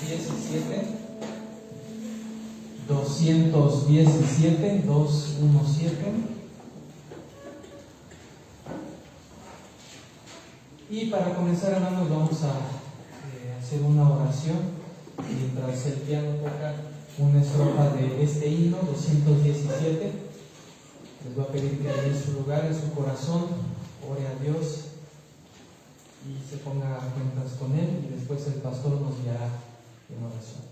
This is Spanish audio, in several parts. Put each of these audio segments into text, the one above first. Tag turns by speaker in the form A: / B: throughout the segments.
A: 217. Y para comenzar, hermanos, vamos a hacer una oración mientras el piano toca una estrofa de este himno 217. Les voy a pedir que ahí en su lugar, en su corazón, ore a Dios y se ponga a cuentas con Él, y después el pastor nos guiará en oración.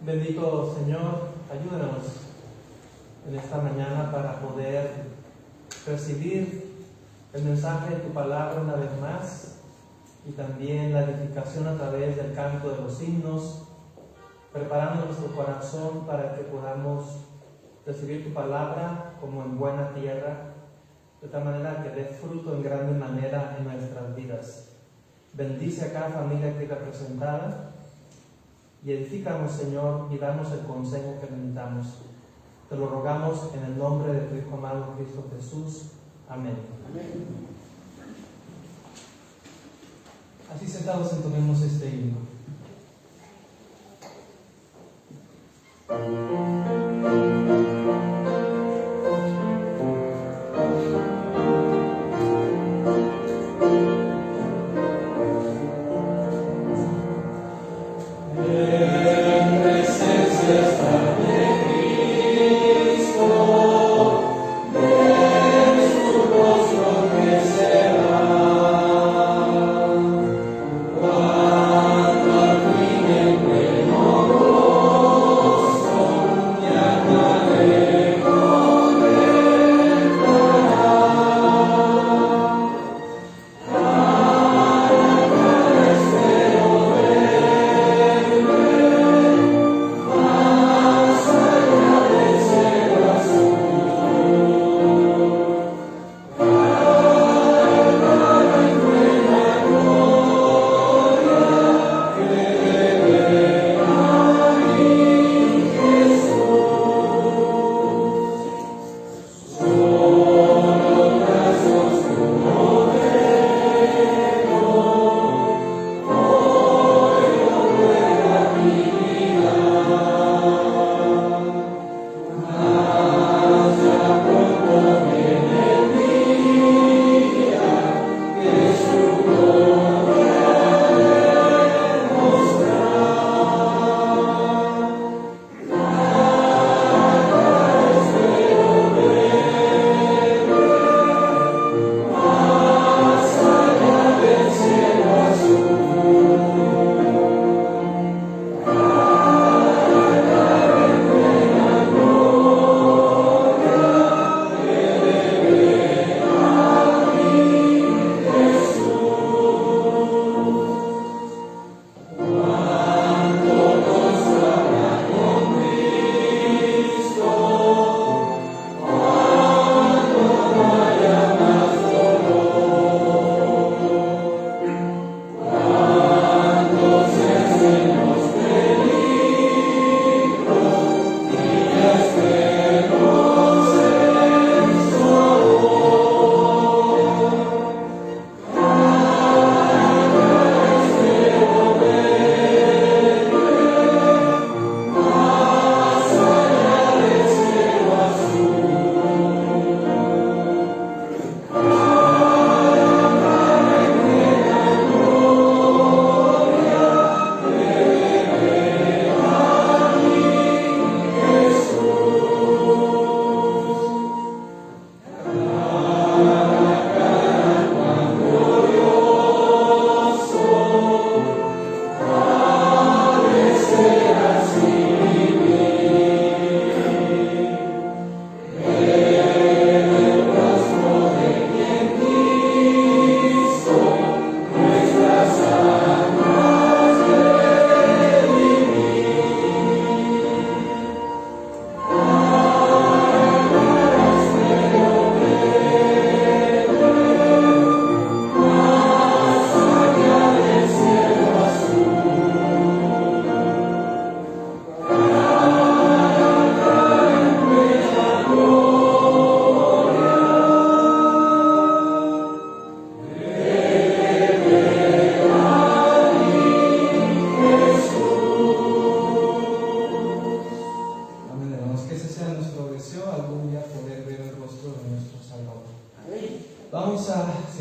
A: Bendito Señor, ayúdanos en esta mañana para poder recibir el mensaje de tu palabra una vez más, y también la edificación a través del canto de los himnos, preparando nuestro corazón para que podamos recibir tu palabra como en buena tierra, de tal manera que dé fruto en grande manera en nuestras vidas. Bendice a cada familia aquí representada y edifícanos, Señor, y danos el consejo que necesitamos. Te lo rogamos en el nombre de tu Hijo amado Cristo Jesús. Amén. Amén. Así sentados entonemos este himno.
B: Cuando al fin el buen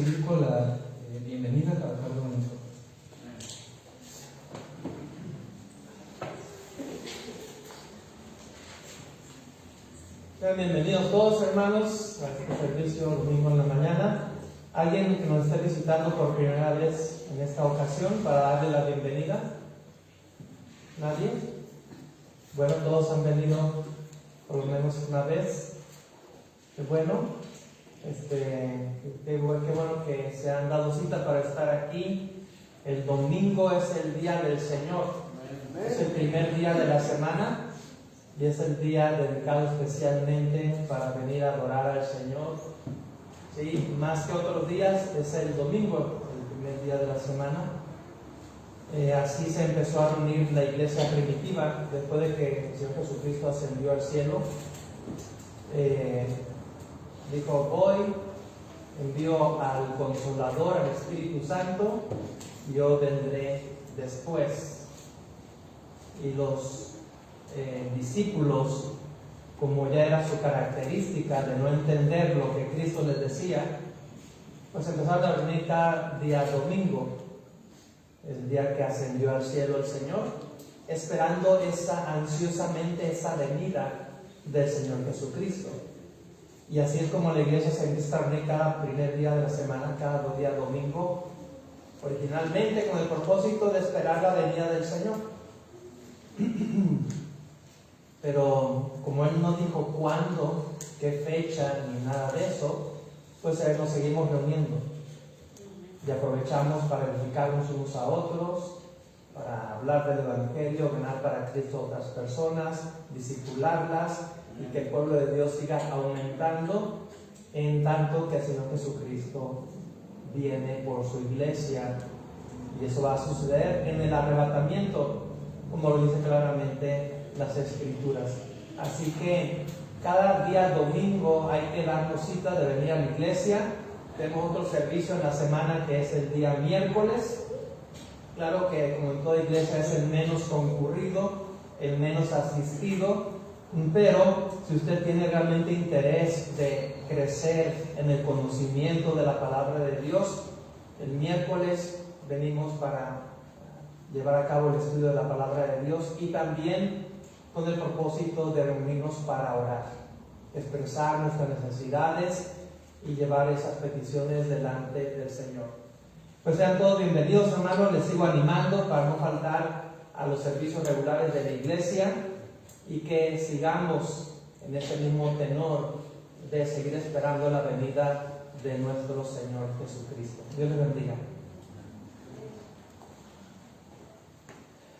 B: recibir con la bienvenida para cada uno de nosotros.
A: Bienvenidos todos, hermanos, a este servicio domingo en la mañana. ¿Alguien que nos esté visitando por primera vez en esta ocasión para darle la bienvenida? ¿Nadie? Bueno, todos han venido por lo menos una vez. Qué bueno. Qué bueno que se han dado cita para estar aquí. El domingo es el día del Señor. Es el primer día de la semana y es el día dedicado especialmente para venir a adorar al Señor. Sí, más que otros días es el domingo, el primer día de la semana. Así se empezó a reunir la iglesia primitiva después de que el Señor Jesucristo ascendió al cielo. Dijo: voy, envío al Consolador, al Espíritu Santo, y yo vendré después. Y los discípulos, como ya era su característica de no entender lo que Cristo les decía, pues empezaron a reunir cada día domingo, el día que ascendió al cielo el Señor, esperando ansiosamente esa venida del Señor Jesucristo. Y así es como la iglesia se empieza a reunir cada primer día de la semana, cada día domingo, originalmente con el propósito de esperar la venida del Señor. Pero como Él no dijo cuándo, qué fecha, ni nada de eso, pues nos seguimos reuniendo. Y aprovechamos para edificarnos unos a otros, para hablar del Evangelio, ganar para Cristo a otras personas, discipularlas, y que el pueblo de Dios siga aumentando, en tanto que el Señor Jesucristo viene por su iglesia. Y eso va a suceder en el arrebatamiento, como lo dice claramente las Escrituras. Así que cada día domingo hay que darnos cita de venir a la iglesia. Tenemos otro servicio en la semana que es el día miércoles. Claro que como en toda iglesia es el menos concurrido, el menos asistido, pero si usted tiene realmente interés de crecer en el conocimiento de la palabra de Dios, el miércoles venimos para llevar a cabo el estudio de la palabra de Dios y también con el propósito de reunirnos para orar, expresar nuestras necesidades y llevar esas peticiones delante del Señor. Pues sean todos bienvenidos, hermanos. Les sigo animando para no faltar a los servicios regulares de la iglesia y que sigamos en este mismo tenor de seguir esperando la venida de nuestro Señor Jesucristo. Dios les bendiga.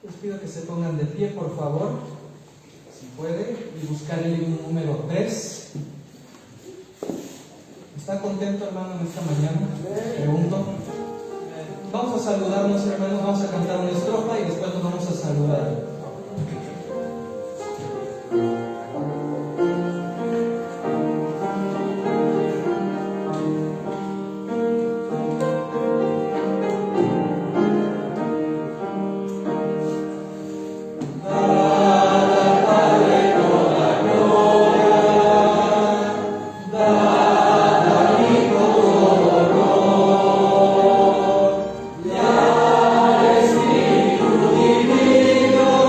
B: Les pido que se pongan de pie, por favor, si puede, y buscar el himno número 3. ¿Está contento, hermano, en esta mañana? Pregunto. Vamos a saludarnos, hermanos, vamos a cantar una estrofa y después nos vamos a saludar.
C: Divino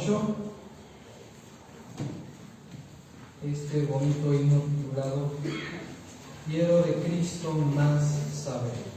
B: 8, este bonito himno titulado Quiero de Cristo más saber.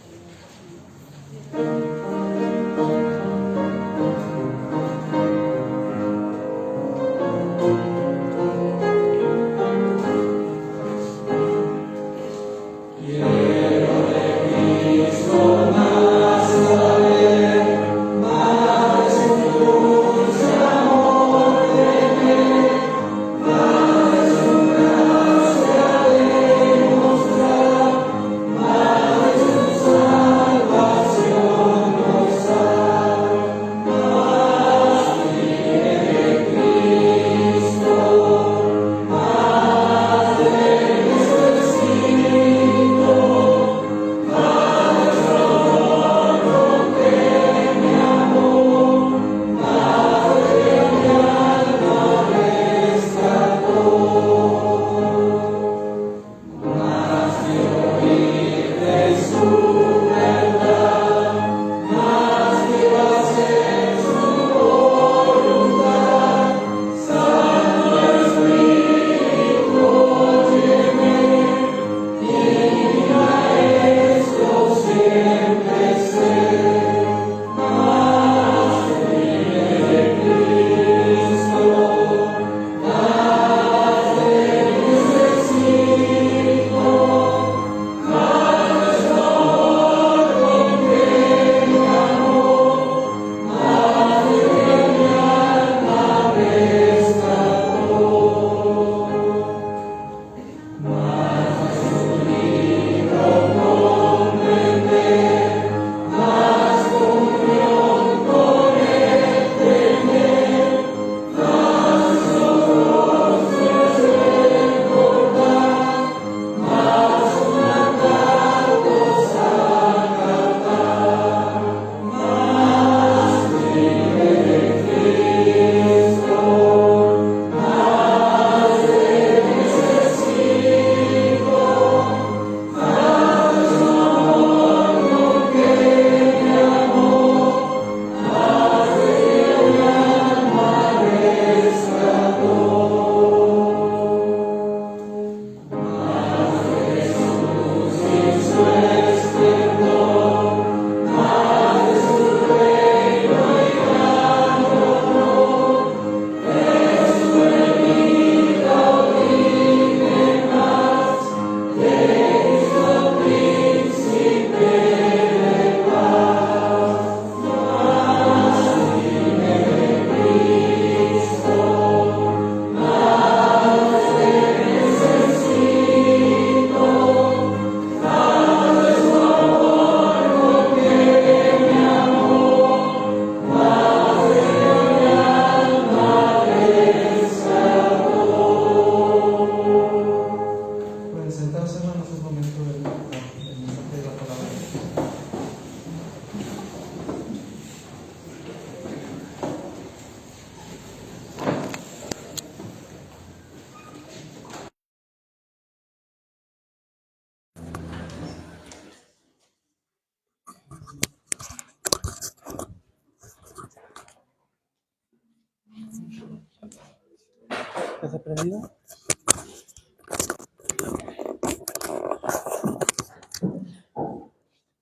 A: ¿Estás aprendido?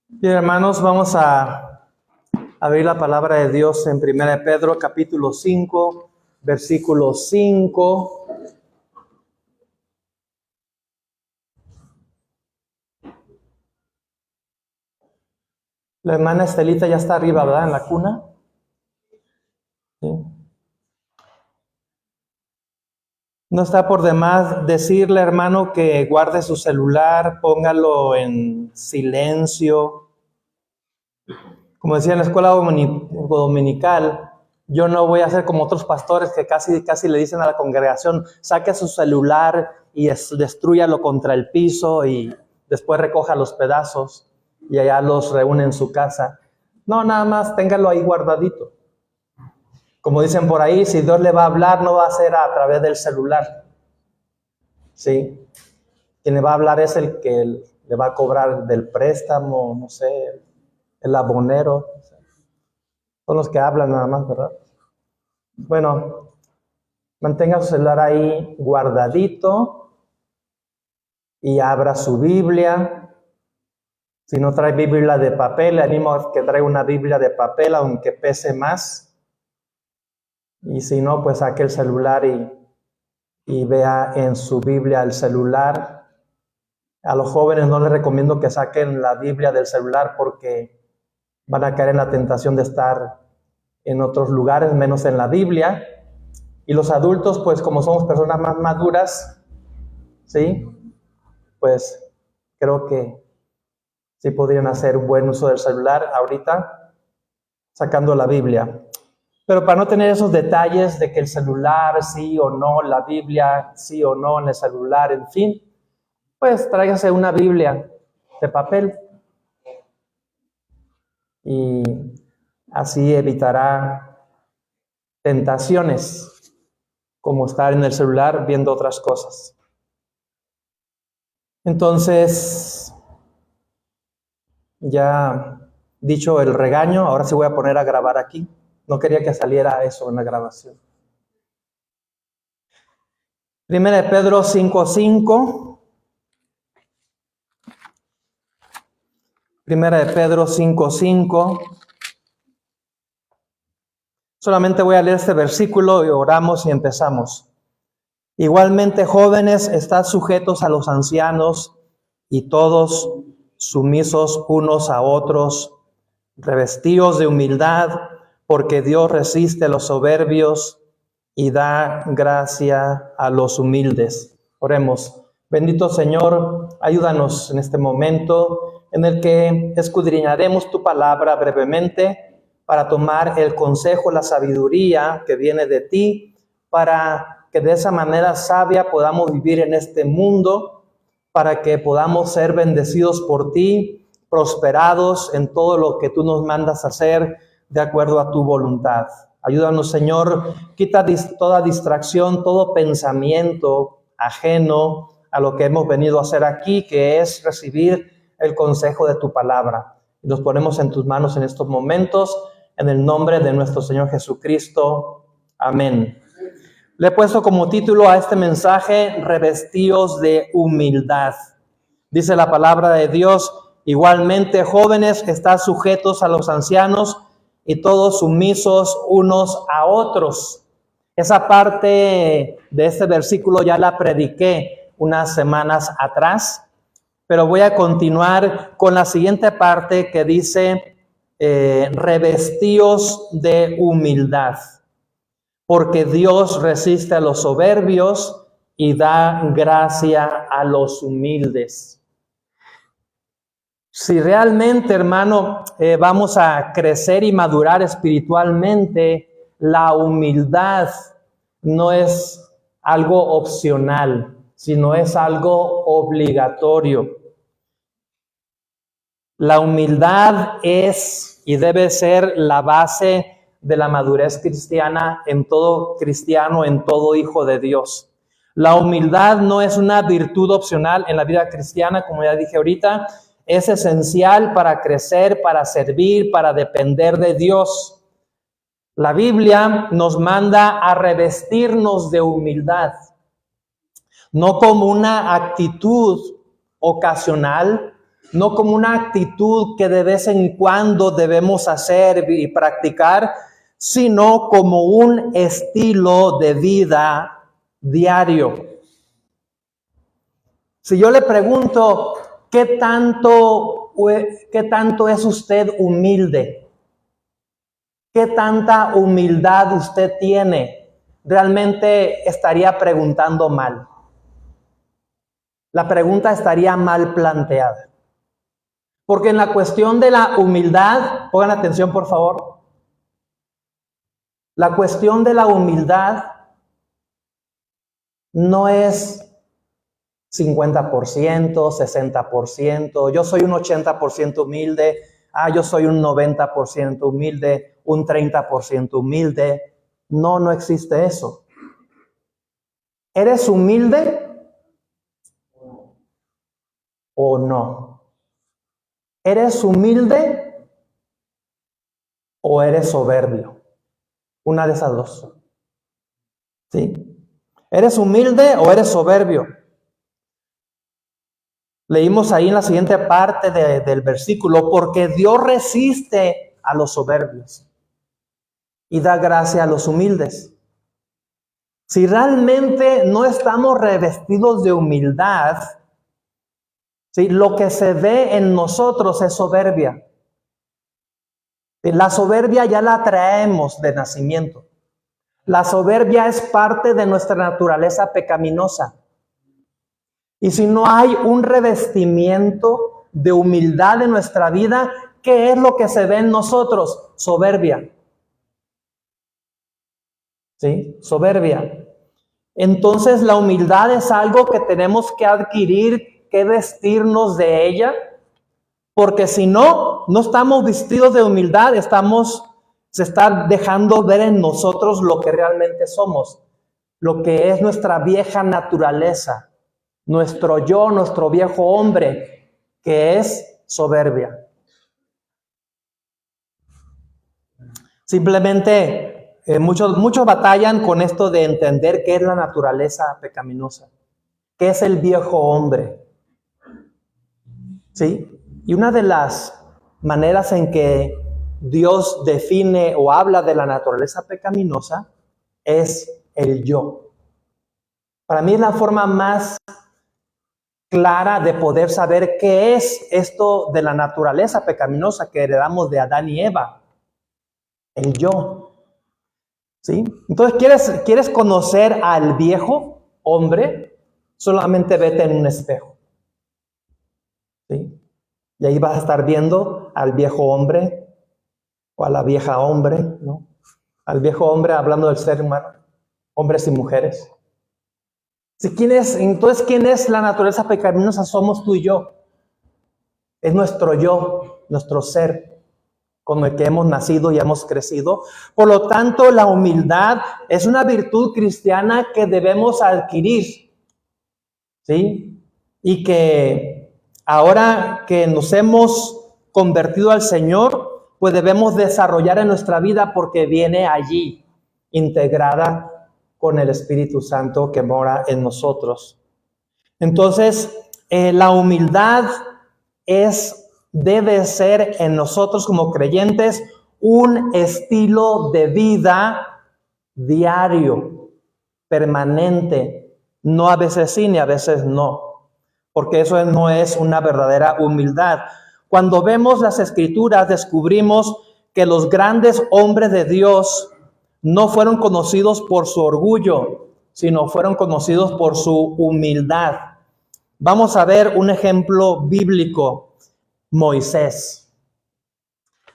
A: Bien, hermanos, vamos a abrir la palabra de Dios en 1 Pedro capítulo 5, versículo 5. La hermana Estelita ya está arriba, ¿verdad? En la cuna. Sí. No está por demás decirle, hermano, que guarde su celular, póngalo en silencio. Como decía en la escuela dominical, yo no voy a ser como otros pastores que casi le dicen a la congregación, saque su celular y destrúyalo contra el piso y después recoja los pedazos y allá los reúne en su casa. No, nada más téngalo ahí guardadito. Como dicen por ahí, si Dios le va a hablar, no va a ser a través del celular. ¿Sí? Quien le va a hablar es el que le va a cobrar del préstamo, no sé, el abonero. Son los que hablan nada más, ¿verdad?
C: Bueno, mantenga su celular ahí guardadito y abra su Biblia. Si no trae Biblia de papel, le animo a que traiga una Biblia de papel, aunque pese más. Y si no, pues saque el celular y vea en su Biblia el celular. A los jóvenes no les recomiendo que saquen la Biblia del celular porque van a caer en la tentación de estar en otros lugares, menos en la Biblia. Y los adultos, pues como somos personas más maduras, ¿sí? Pues creo que sí podrían hacer buen uso del celular ahorita, sacando la Biblia. Pero para no tener esos detalles de que el celular sí o no, la Biblia sí o no en el celular, en fin, pues tráigase una Biblia de papel y así evitará tentaciones como estar en el celular viendo otras cosas. Entonces, ya dicho el regaño, ahora sí voy a poner a grabar aquí. No quería que saliera eso en la grabación. Primera de Pedro 5:5. Primera de Pedro 5:5. Solamente voy a leer este versículo y oramos y empezamos. Igualmente, jóvenes, estad sujetos a los ancianos y todos sumisos unos a otros, revestidos de humildad, porque Dios resiste a los soberbios y da gracia a los humildes. Oremos. Bendito Señor, ayúdanos en este momento en el que escudriñaremos tu palabra brevemente para tomar el consejo, la sabiduría que viene de ti, para que de esa manera sabia podamos vivir en este mundo, para que podamos ser bendecidos por ti, prosperados en todo lo que tú nos mandas hacer de acuerdo a tu voluntad. Ayúdanos, Señor, quita toda distracción, todo pensamiento ajeno a lo que hemos venido a hacer aquí, que es recibir el consejo de tu palabra. Nos ponemos en tus manos en estos momentos, en el nombre de nuestro Señor Jesucristo. Amén. Le he puesto como título a este mensaje, revestidos de humildad. Dice la palabra de Dios, igualmente jóvenes, estad sujetos a los ancianos y todos sumisos unos a otros. Esa parte de este versículo ya la prediqué unas semanas atrás, pero voy a continuar con la siguiente parte que dice, revestidos de humildad. Porque Dios resiste a los soberbios y da gracia a los humildes. Si realmente, hermano, vamos a crecer y madurar espiritualmente, la humildad no es algo opcional, sino es algo obligatorio. La humildad es y debe ser la base de la madurez cristiana en todo cristiano, en todo hijo de Dios. La humildad no es una virtud opcional en la vida cristiana, como ya dije ahorita, es esencial para crecer, para servir, para depender de Dios. La Biblia nos manda a revestirnos de humildad, no como una actitud ocasional, no como una actitud que de vez en cuando debemos hacer y practicar, sino como un estilo de vida diario. Si yo le pregunto, ¿qué tanto es usted humilde? ¿Qué tanta humildad usted tiene? Realmente estaría preguntando mal. La pregunta estaría mal planteada. Porque en la cuestión de la humildad, pongan atención por favor, la cuestión de la humildad no es 50%, 60%, yo soy un 80% humilde, yo soy un 90% humilde, un 30% humilde. No existe eso. ¿Eres humilde o no? ¿Eres humilde o eres soberbio? Una de esas dos. ¿Sí? ¿Eres humilde o eres soberbio? Leímos ahí en la siguiente parte del versículo, porque Dios resiste a los soberbios y da gracia a los humildes. Si realmente no estamos revestidos de humildad, ¿sí?, lo que se ve en nosotros es soberbia. La soberbia ya la traemos de nacimiento. La soberbia es parte de nuestra naturaleza pecaminosa. Y si no hay un revestimiento de humildad en nuestra vida, ¿qué es lo que se ve en nosotros? Soberbia. ¿Sí? Soberbia. Entonces la humildad es algo que tenemos que adquirir, que vestirnos de ella, porque si no estamos vestidos de humildad, se está dejando ver en nosotros lo que realmente somos, lo que es nuestra vieja naturaleza, nuestro yo, nuestro viejo hombre, que es soberbia. Simplemente muchos batallan con esto de entender qué es la naturaleza pecaminosa, qué es el viejo hombre. ¿Sí? Y una de las maneras en que Dios define o habla de la naturaleza pecaminosa es el yo. Para mí es la forma más clara de poder saber qué es esto de la naturaleza pecaminosa que heredamos de Adán y Eva. El yo. ¿Sí? Entonces, ¿quieres conocer al viejo hombre? Solamente vete en un espejo. ¿Sí? Y ahí vas a estar viendo al viejo hombre o a la vieja hombre, ¿no? Al viejo hombre hablando del ser humano, hombres y mujeres. Entonces, ¿quién es la naturaleza pecaminosa? Somos tú y yo. Es nuestro yo, nuestro ser, con el que hemos nacido y hemos crecido. Por lo tanto, la humildad es una virtud cristiana que debemos adquirir, ¿sí? Y que ahora que nos hemos convertido al Señor, pues debemos desarrollar en nuestra vida porque viene allí, integrada con el Espíritu Santo que mora en nosotros. Entonces, la humildad debe ser en nosotros como creyentes un estilo de vida diario, permanente, no a veces sí ni a veces no, porque eso no es una verdadera humildad. Cuando vemos las Escrituras, descubrimos que los grandes hombres de Dios no fueron conocidos por su orgullo, sino fueron conocidos por su humildad. Vamos a ver un ejemplo bíblico. Moisés.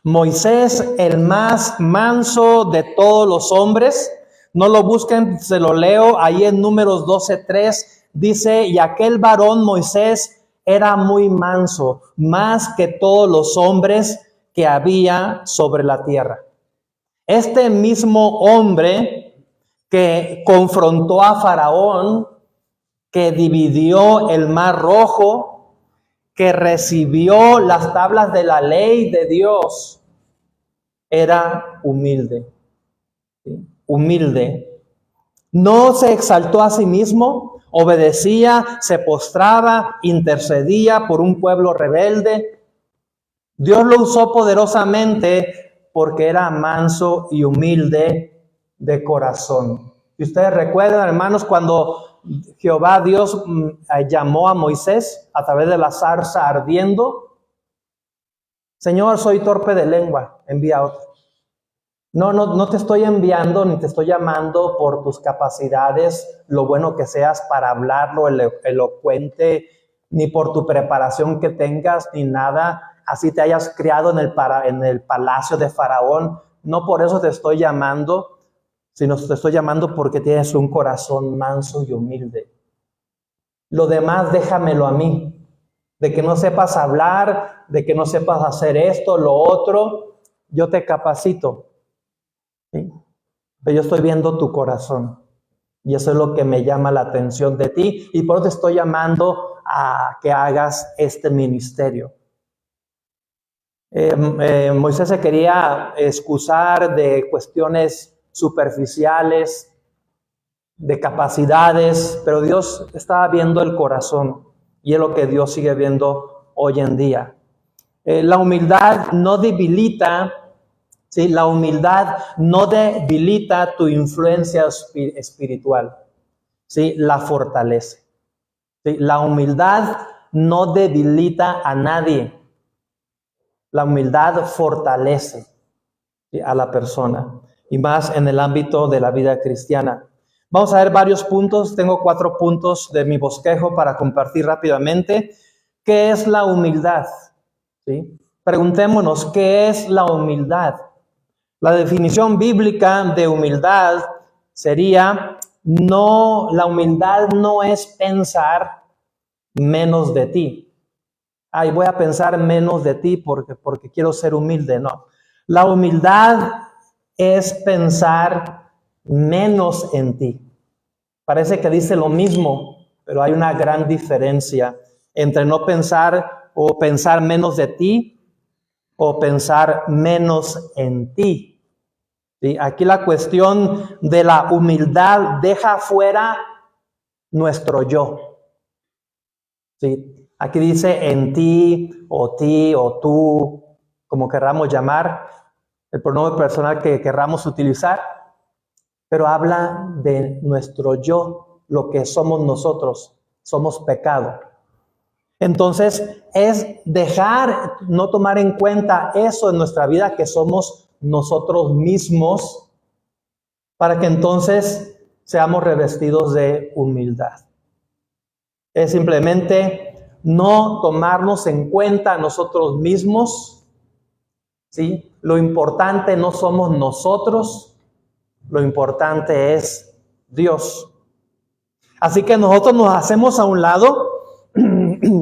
C: Moisés, el más manso de todos los hombres. No lo busquen, se lo leo ahí en Números 12:3. Dice, y aquel varón Moisés era muy manso, más que todos los hombres que había sobre la tierra. Este mismo hombre que confrontó a Faraón, que dividió el mar rojo, que recibió las tablas de la ley de Dios, era humilde. ¿Sí? Humilde. No se exaltó a sí mismo, obedecía, se postraba, intercedía por un pueblo rebelde. Dios lo usó poderosamente porque era manso y humilde de corazón. Y ustedes recuerdan, hermanos, cuando Jehová Dios llamó a Moisés a través de la zarza ardiendo. Señor, soy torpe de lengua, envía a otro. No te estoy enviando ni te estoy llamando por tus capacidades, lo bueno que seas para hablarlo, elocuente, ni por tu preparación que tengas, ni nada. Así te hayas criado en el palacio de Faraón. No por eso te estoy llamando, sino te estoy llamando porque tienes un corazón manso y humilde. Lo demás déjamelo a mí. De que no sepas hablar, de que no sepas hacer esto, lo otro, yo te capacito. ¿Sí? Pero yo estoy viendo tu corazón. Y eso es lo que me llama la atención de ti. Y por eso te estoy llamando a que hagas este ministerio. Moisés se quería excusar de cuestiones superficiales de capacidades, pero Dios estaba viendo el corazón y es lo que Dios sigue viendo hoy en día. La humildad no debilita, ¿sí? La humildad no debilita tu influencia espiritual, ¿sí? La fortalece. ¿Sí? La humildad no debilita a nadie. La humildad fortalece, ¿sí? A la persona, y más en el ámbito de la vida cristiana. Vamos a ver varios puntos. Tengo 4 puntos de mi bosquejo para compartir rápidamente. ¿Qué es la humildad? ¿Sí? Preguntémonos, ¿qué es la humildad? La definición bíblica de humildad sería, la humildad no es pensar menos de ti. Ay, voy a pensar menos de ti porque quiero ser humilde. No. La humildad es pensar menos en ti. Parece que dice lo mismo, pero hay una gran diferencia entre no pensar o pensar menos de ti o pensar menos en ti. ¿Sí? Aquí la cuestión de la humildad deja fuera nuestro yo. ¿Sí? Aquí dice en ti o tú, como querramos llamar, el pronombre personal que querramos utilizar, pero habla de nuestro yo, lo que somos nosotros, somos pecado. Entonces es no tomar en cuenta eso en nuestra vida, que somos nosotros mismos, para que entonces seamos revestidos de humildad. Es simplemente no tomarnos en cuenta a nosotros mismos, ¿sí? Lo importante no somos nosotros, lo importante es Dios. Así que nosotros nos hacemos a un lado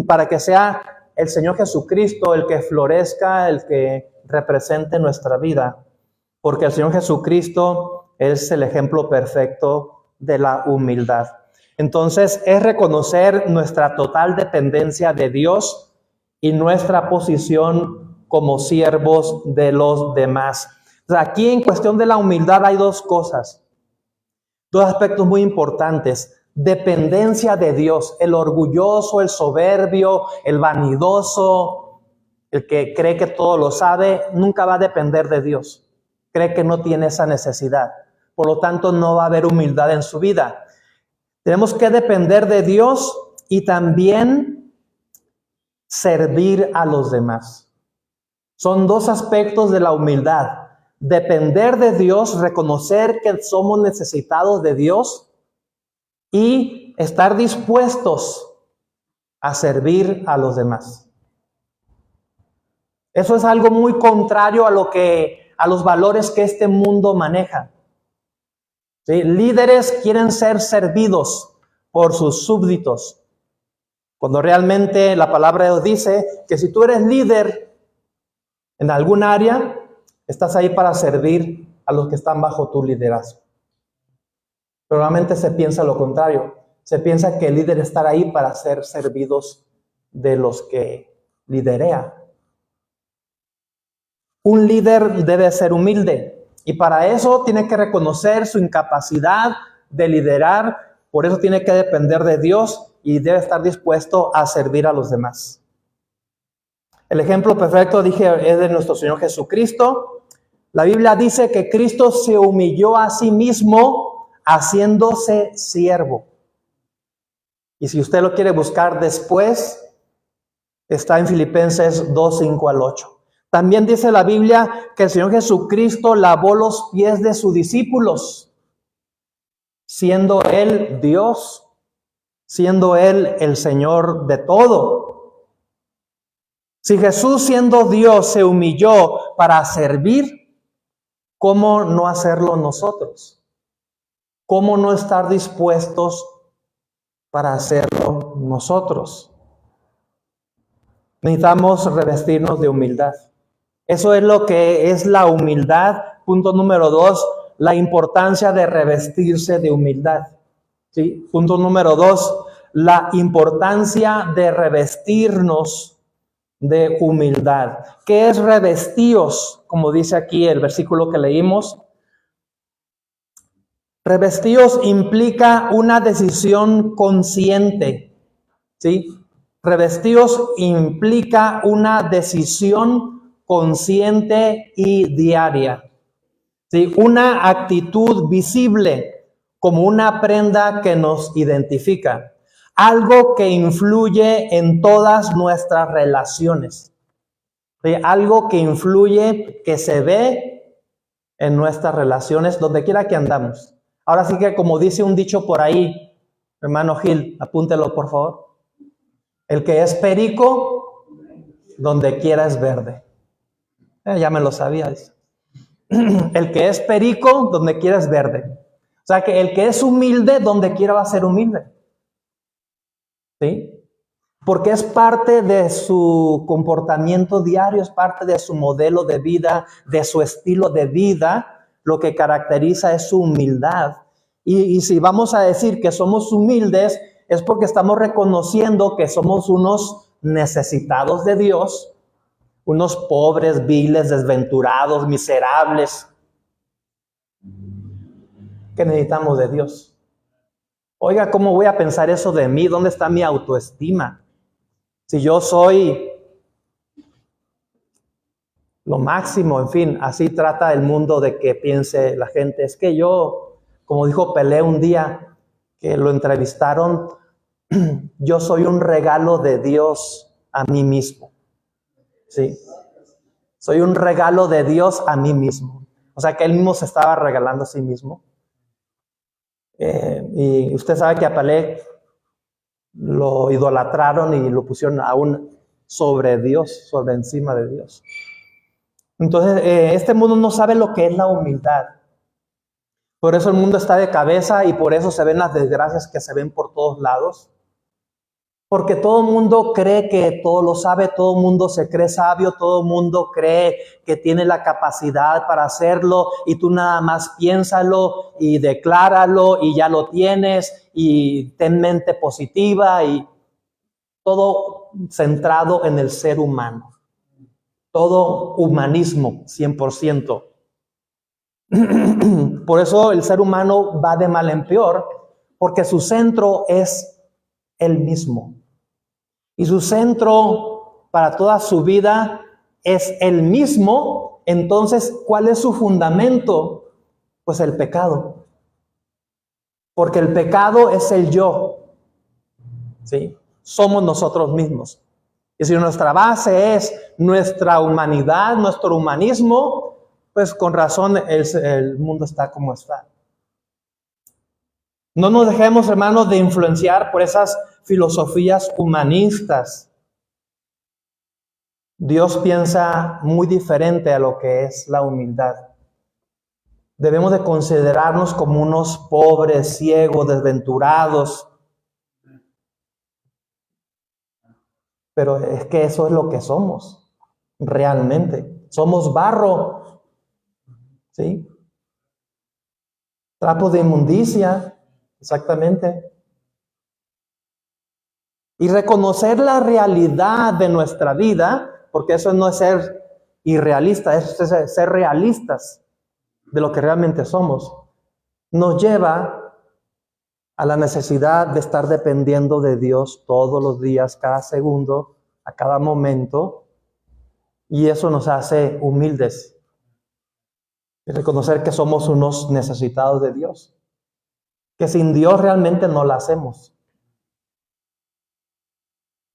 C: para que sea el Señor Jesucristo el que florezca, el que represente nuestra vida, porque el Señor Jesucristo es el ejemplo perfecto de la humildad. Entonces es reconocer nuestra total dependencia de Dios y nuestra posición como siervos de los demás. Aquí en cuestión de la humildad hay 2 cosas, 2 aspectos muy importantes. Dependencia de Dios. El orgulloso, el soberbio, el vanidoso, el que cree que todo lo sabe, nunca va a depender de Dios. Cree que no tiene esa necesidad. Por lo tanto, no va a haber humildad en su vida. Tenemos que depender de Dios y también servir a los demás. Son 2 aspectos de la humildad. Depender de Dios, reconocer que somos necesitados de Dios y estar dispuestos a servir a los demás. Eso es algo muy contrario a los valores que este mundo maneja. ¿Sí? Líderes quieren ser servidos por sus súbditos, cuando realmente la palabra de Dios dice que si tú eres líder en algún área, estás ahí para servir a los que están bajo tu liderazgo. Pero realmente se piensa lo contrario. Se piensa que el líder está ahí para ser servidos de los que liderea. Un líder debe ser humilde y para eso tiene que reconocer su incapacidad de liderar. Por eso tiene que depender de Dios y debe estar dispuesto a servir a los demás. El ejemplo perfecto, dije, es de nuestro Señor Jesucristo. La Biblia dice que Cristo se humilló a sí mismo haciéndose siervo. Y si usted lo quiere buscar después, está en Filipenses 2, 5 al 8. También dice la Biblia que el Señor Jesucristo lavó los pies de sus discípulos, siendo Él Dios, siendo Él el Señor de todo. Si Jesús, siendo Dios, se humilló para servir, ¿cómo no hacerlo nosotros? ¿Cómo no estar dispuestos para hacerlo nosotros? Necesitamos revestirnos de humildad. Eso es lo que es la humildad. Punto número 2, la importancia de revestirse de humildad. ¿Sí? Punto número 2, la importancia de revestirnos de humildad. ¿Qué es revestíos? Como dice aquí el versículo que leímos. Revestíos implica una decisión consciente, ¿sí? Revestíos implica una decisión consciente y diaria, ¿sí? Una actitud visible como una prenda que nos identifica, algo que influye en todas nuestras relaciones, ¿sí? Algo que influye, que se ve en nuestras relaciones, donde quiera que andamos. Ahora sí que, como dice un dicho por ahí, hermano Gil, apúntelo por favor. El que es perico, donde quiera es verde. Ya me lo sabía. Dice. El que es perico, donde quiera es verde. O sea que el que es humilde, donde quiera va a ser humilde. ¿Sí? Porque es parte de su comportamiento diario, es parte de su modelo de vida, de su estilo de vida. Lo que caracteriza es su humildad. Y si vamos a decir que somos humildes, es porque estamos reconociendo que somos unos necesitados de Dios, unos pobres, viles, desventurados, miserables, que necesitamos de Dios. Oiga, ¿cómo voy a pensar eso de mí? ¿Dónde está mi autoestima? Si yo soy lo máximo, en fin, así trata el mundo de que piense la gente. Es que yo, como dijo Pelé un día que lo entrevistaron, yo soy un regalo de Dios a mí mismo. Sí. Soy un regalo de Dios a mí mismo. O sea que él mismo se estaba regalando a sí mismo. Y usted sabe que a Pelé lo idolatraron y lo pusieron aún sobre Dios, sobre encima de Dios. Entonces, este mundo no sabe lo que es la humildad. Por eso el mundo está de cabeza y por eso se ven las desgracias que se ven por todos lados. Porque todo el mundo cree que todo lo sabe, todo el mundo se cree sabio, todo el mundo cree que tiene la capacidad para hacerlo y tú nada más piénsalo y decláralo y ya lo tienes y ten mente positiva y todo centrado en el ser humano. Todo humanismo, 100%. Por eso el ser humano va de mal en peor, porque su centro es él mismo. Y su centro para toda su vida es él mismo. Entonces, ¿cuál es su fundamento? Pues el pecado. Porque el pecado es el yo. ¿Sí? Somos nosotros mismos. Y si nuestra base es nuestra humanidad, nuestro humanismo, pues con razón el mundo está como está. No nos dejemos, hermanos, de influenciar por esas filosofías humanistas. Dios piensa muy diferente a lo que es la humildad. Debemos de considerarnos como unos pobres, ciegos, desventurados. Pero es que eso es lo que somos, realmente. Somos barro, ¿sí? Trapos de inmundicia, exactamente. Y reconocer la realidad de nuestra vida, porque eso no es ser irrealista, es ser realistas de lo que realmente somos, nos lleva a la necesidad de estar dependiendo de Dios todos los días, cada segundo, a cada momento, y eso nos hace humildes. Y reconocer que somos unos necesitados de Dios, que sin Dios realmente no la hacemos.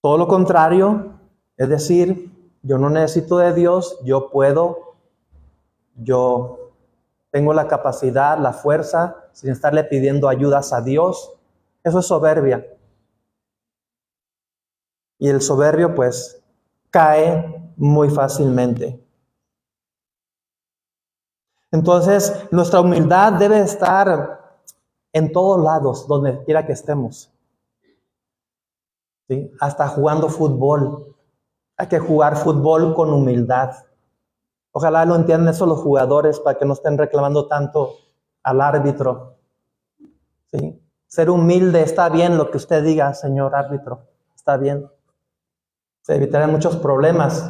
C: Todo lo contrario, es decir, yo no necesito de Dios, yo puedo, yo tengo la capacidad, la fuerza, sin estarle pidiendo ayudas a Dios. Eso es soberbia. Y el soberbio, pues, cae muy fácilmente. Entonces, nuestra humildad debe estar en todos lados, donde quiera que estemos. ¿Sí? Hasta jugando fútbol. Hay que jugar fútbol con humildad. Ojalá lo entiendan eso los jugadores para que no estén reclamando tanto al árbitro. ¿Sí? Ser humilde, está bien lo que usted diga, señor árbitro, está bien. Se evitarán muchos problemas.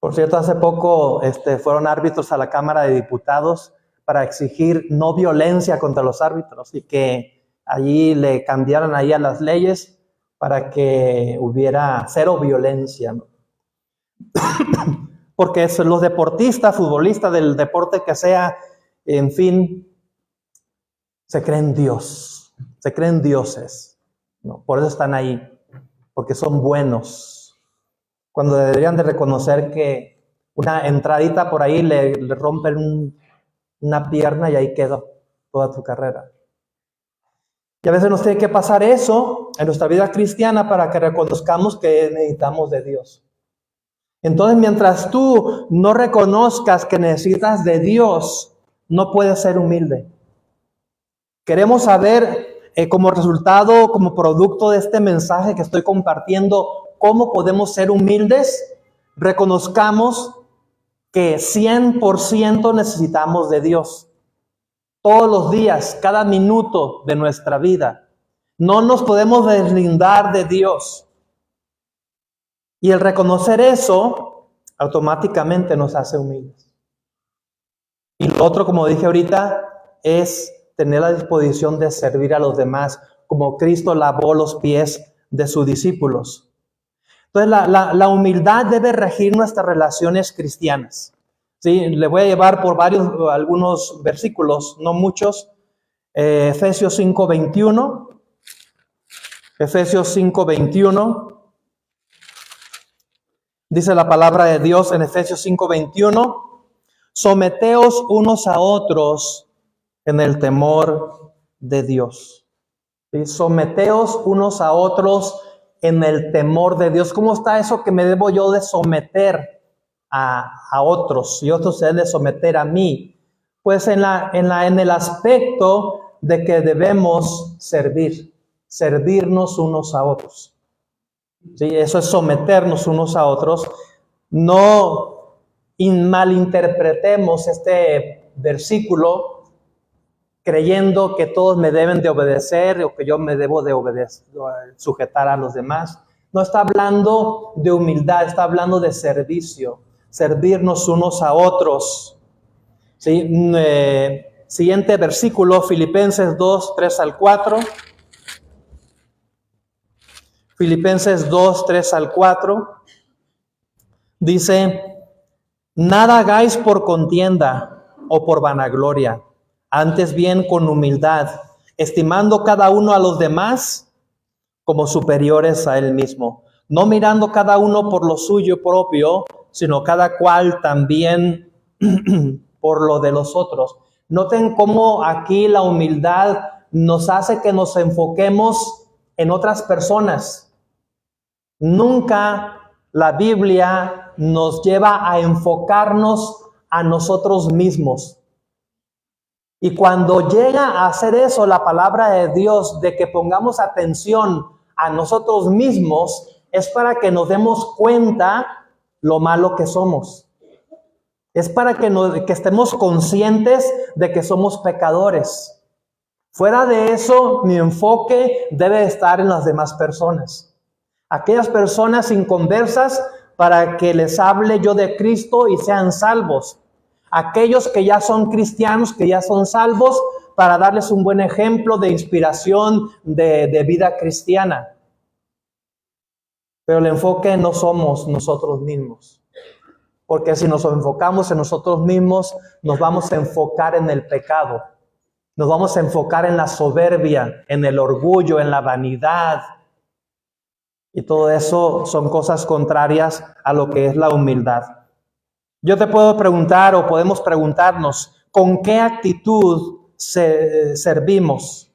C: Por cierto, hace poco fueron árbitros a la Cámara de Diputados para exigir no violencia contra los árbitros y que allí le cambiaran ahí a las leyes para que hubiera cero violencia, ¿no? Porque los deportistas, futbolistas del deporte que sea, en fin, se creen Dios, se creen dioses, ¿no? Por eso están ahí, porque son buenos. Cuando deberían de reconocer que una entradita por ahí le rompen una pierna y ahí queda toda tu carrera. Y a veces nos tiene que pasar eso en nuestra vida cristiana para que reconozcamos que necesitamos de Dios. Entonces, mientras tú no reconozcas que necesitas de Dios, no puedes ser humilde. Queremos saber, como resultado, como producto de este mensaje que estoy compartiendo, cómo podemos ser humildes. Reconozcamos que 100% necesitamos de Dios. Todos los días, cada minuto de nuestra vida. No nos podemos deslindar de Dios. Y el reconocer eso, automáticamente nos hace humildes. Y lo otro, como dije ahorita, es tener la disposición de servir a los demás, como Cristo lavó los pies de sus discípulos. Entonces, la humildad debe regir nuestras relaciones cristianas. Sí, le voy a llevar por algunos versículos, no muchos. Efesios 5:21. Efesios 5:21. Dice la palabra de Dios en Efesios 5:21, someteos unos a otros en el temor de Dios. ¿Sí? Someteos unos a otros en el temor de Dios. ¿Cómo está eso que me debo yo de someter a otros y otros se deben de someter a mí? Pues en el aspecto de que debemos servirnos unos a otros. Sí, eso es someternos unos a otros. No malinterpretemos este versículo creyendo que todos me deben de obedecer o que yo me debo de sujetar a los demás. No está hablando de humildad, está hablando de servicio, servirnos unos a otros. ¿Sí? Siguiente versículo, Filipenses 2, 3 al 4. Filipenses 2, 3 al 4, dice, nada hagáis por contienda o por vanagloria, antes bien con humildad, estimando cada uno a los demás como superiores a él mismo, no mirando cada uno por lo suyo propio, sino cada cual también por lo de los otros. Noten cómo aquí la humildad nos hace que nos enfoquemos en otras personas. Nunca la Biblia nos lleva a enfocarnos a nosotros mismos. Y cuando llega a hacer eso la palabra de Dios, de que pongamos atención a nosotros mismos, es para que nos demos cuenta lo malo que somos. Es para que estemos conscientes de que somos pecadores. Fuera de eso, mi enfoque debe estar en las demás personas. Aquellas personas inconversas, para que les hable yo de Cristo y sean salvos. Aquellos que ya son cristianos, que ya son salvos, para darles un buen ejemplo de inspiración de vida cristiana. Pero el enfoque no somos nosotros mismos. Porque si nos enfocamos en nosotros mismos, nos vamos a enfocar en el pecado. Nos vamos a enfocar en la soberbia, en el orgullo, en la vanidad. Y todo eso son cosas contrarias a lo que es la humildad. Yo te puedo preguntar, o podemos preguntarnos, ¿con qué actitud servimos?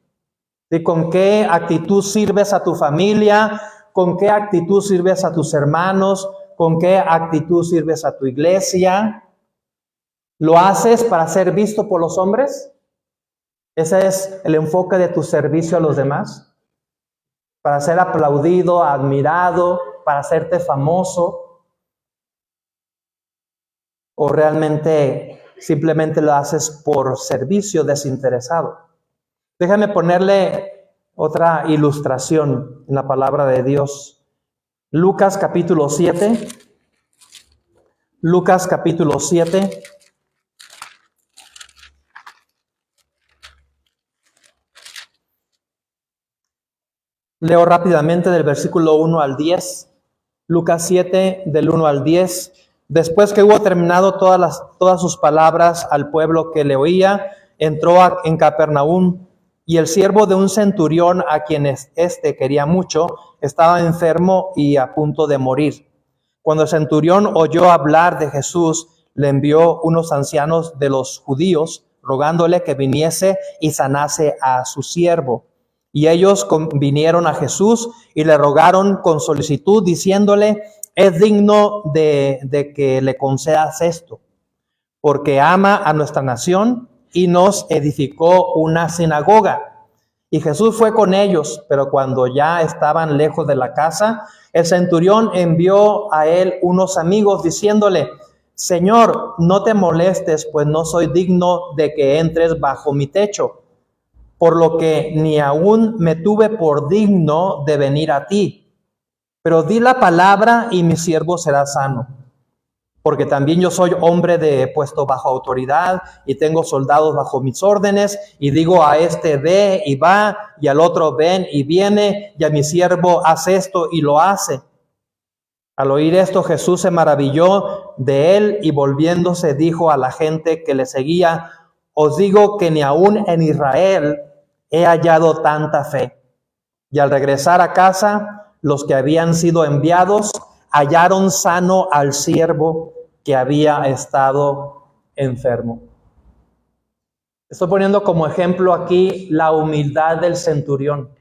C: ¿Y con qué actitud sirves a tu familia? ¿Con qué actitud sirves a tus hermanos? ¿Con qué actitud sirves a tu iglesia? ¿Lo haces para ser visto por los hombres? ¿Ese es el enfoque de tu servicio a los demás? ¿Para ser aplaudido, admirado, para hacerte famoso? ¿O realmente simplemente lo haces por servicio desinteresado? Déjame ponerle otra ilustración en la palabra de Dios. Lucas capítulo 7. Lucas capítulo 7. Leo rápidamente del versículo 1 al 10. Lucas 7, del 1 al 10. Después que hubo terminado todas sus palabras al pueblo que le oía, entró en Capernaum, y el siervo de un centurión, a quien éste quería mucho, estaba enfermo y a punto de morir. Cuando el centurión oyó hablar de Jesús, le envió unos ancianos de los judíos, rogándole que viniese y sanase a su siervo. Y ellos vinieron a Jesús y le rogaron con solicitud, diciéndole: es digno de que le concedas esto, porque ama a nuestra nación y nos edificó una sinagoga. Y Jesús fue con ellos, pero cuando ya estaban lejos de la casa, el centurión envió a él unos amigos diciéndole: Señor, no te molestes, pues no soy digno de que entres bajo mi techo, por lo que ni aún me tuve por digno de venir a ti. Pero di la palabra y mi siervo será sano. Porque también yo soy hombre de puesto bajo autoridad y tengo soldados bajo mis órdenes, y digo a este ve y va, y al otro ven y viene, y a mi siervo haz esto y lo hace. Al oír esto, Jesús se maravilló de él y volviéndose dijo a la gente que le seguía: os digo que ni aún en Israel he hallado tanta fe. Y al regresar a casa, los que habían sido enviados hallaron sano al siervo que había estado enfermo. Estoy poniendo como ejemplo aquí la humildad del centurión.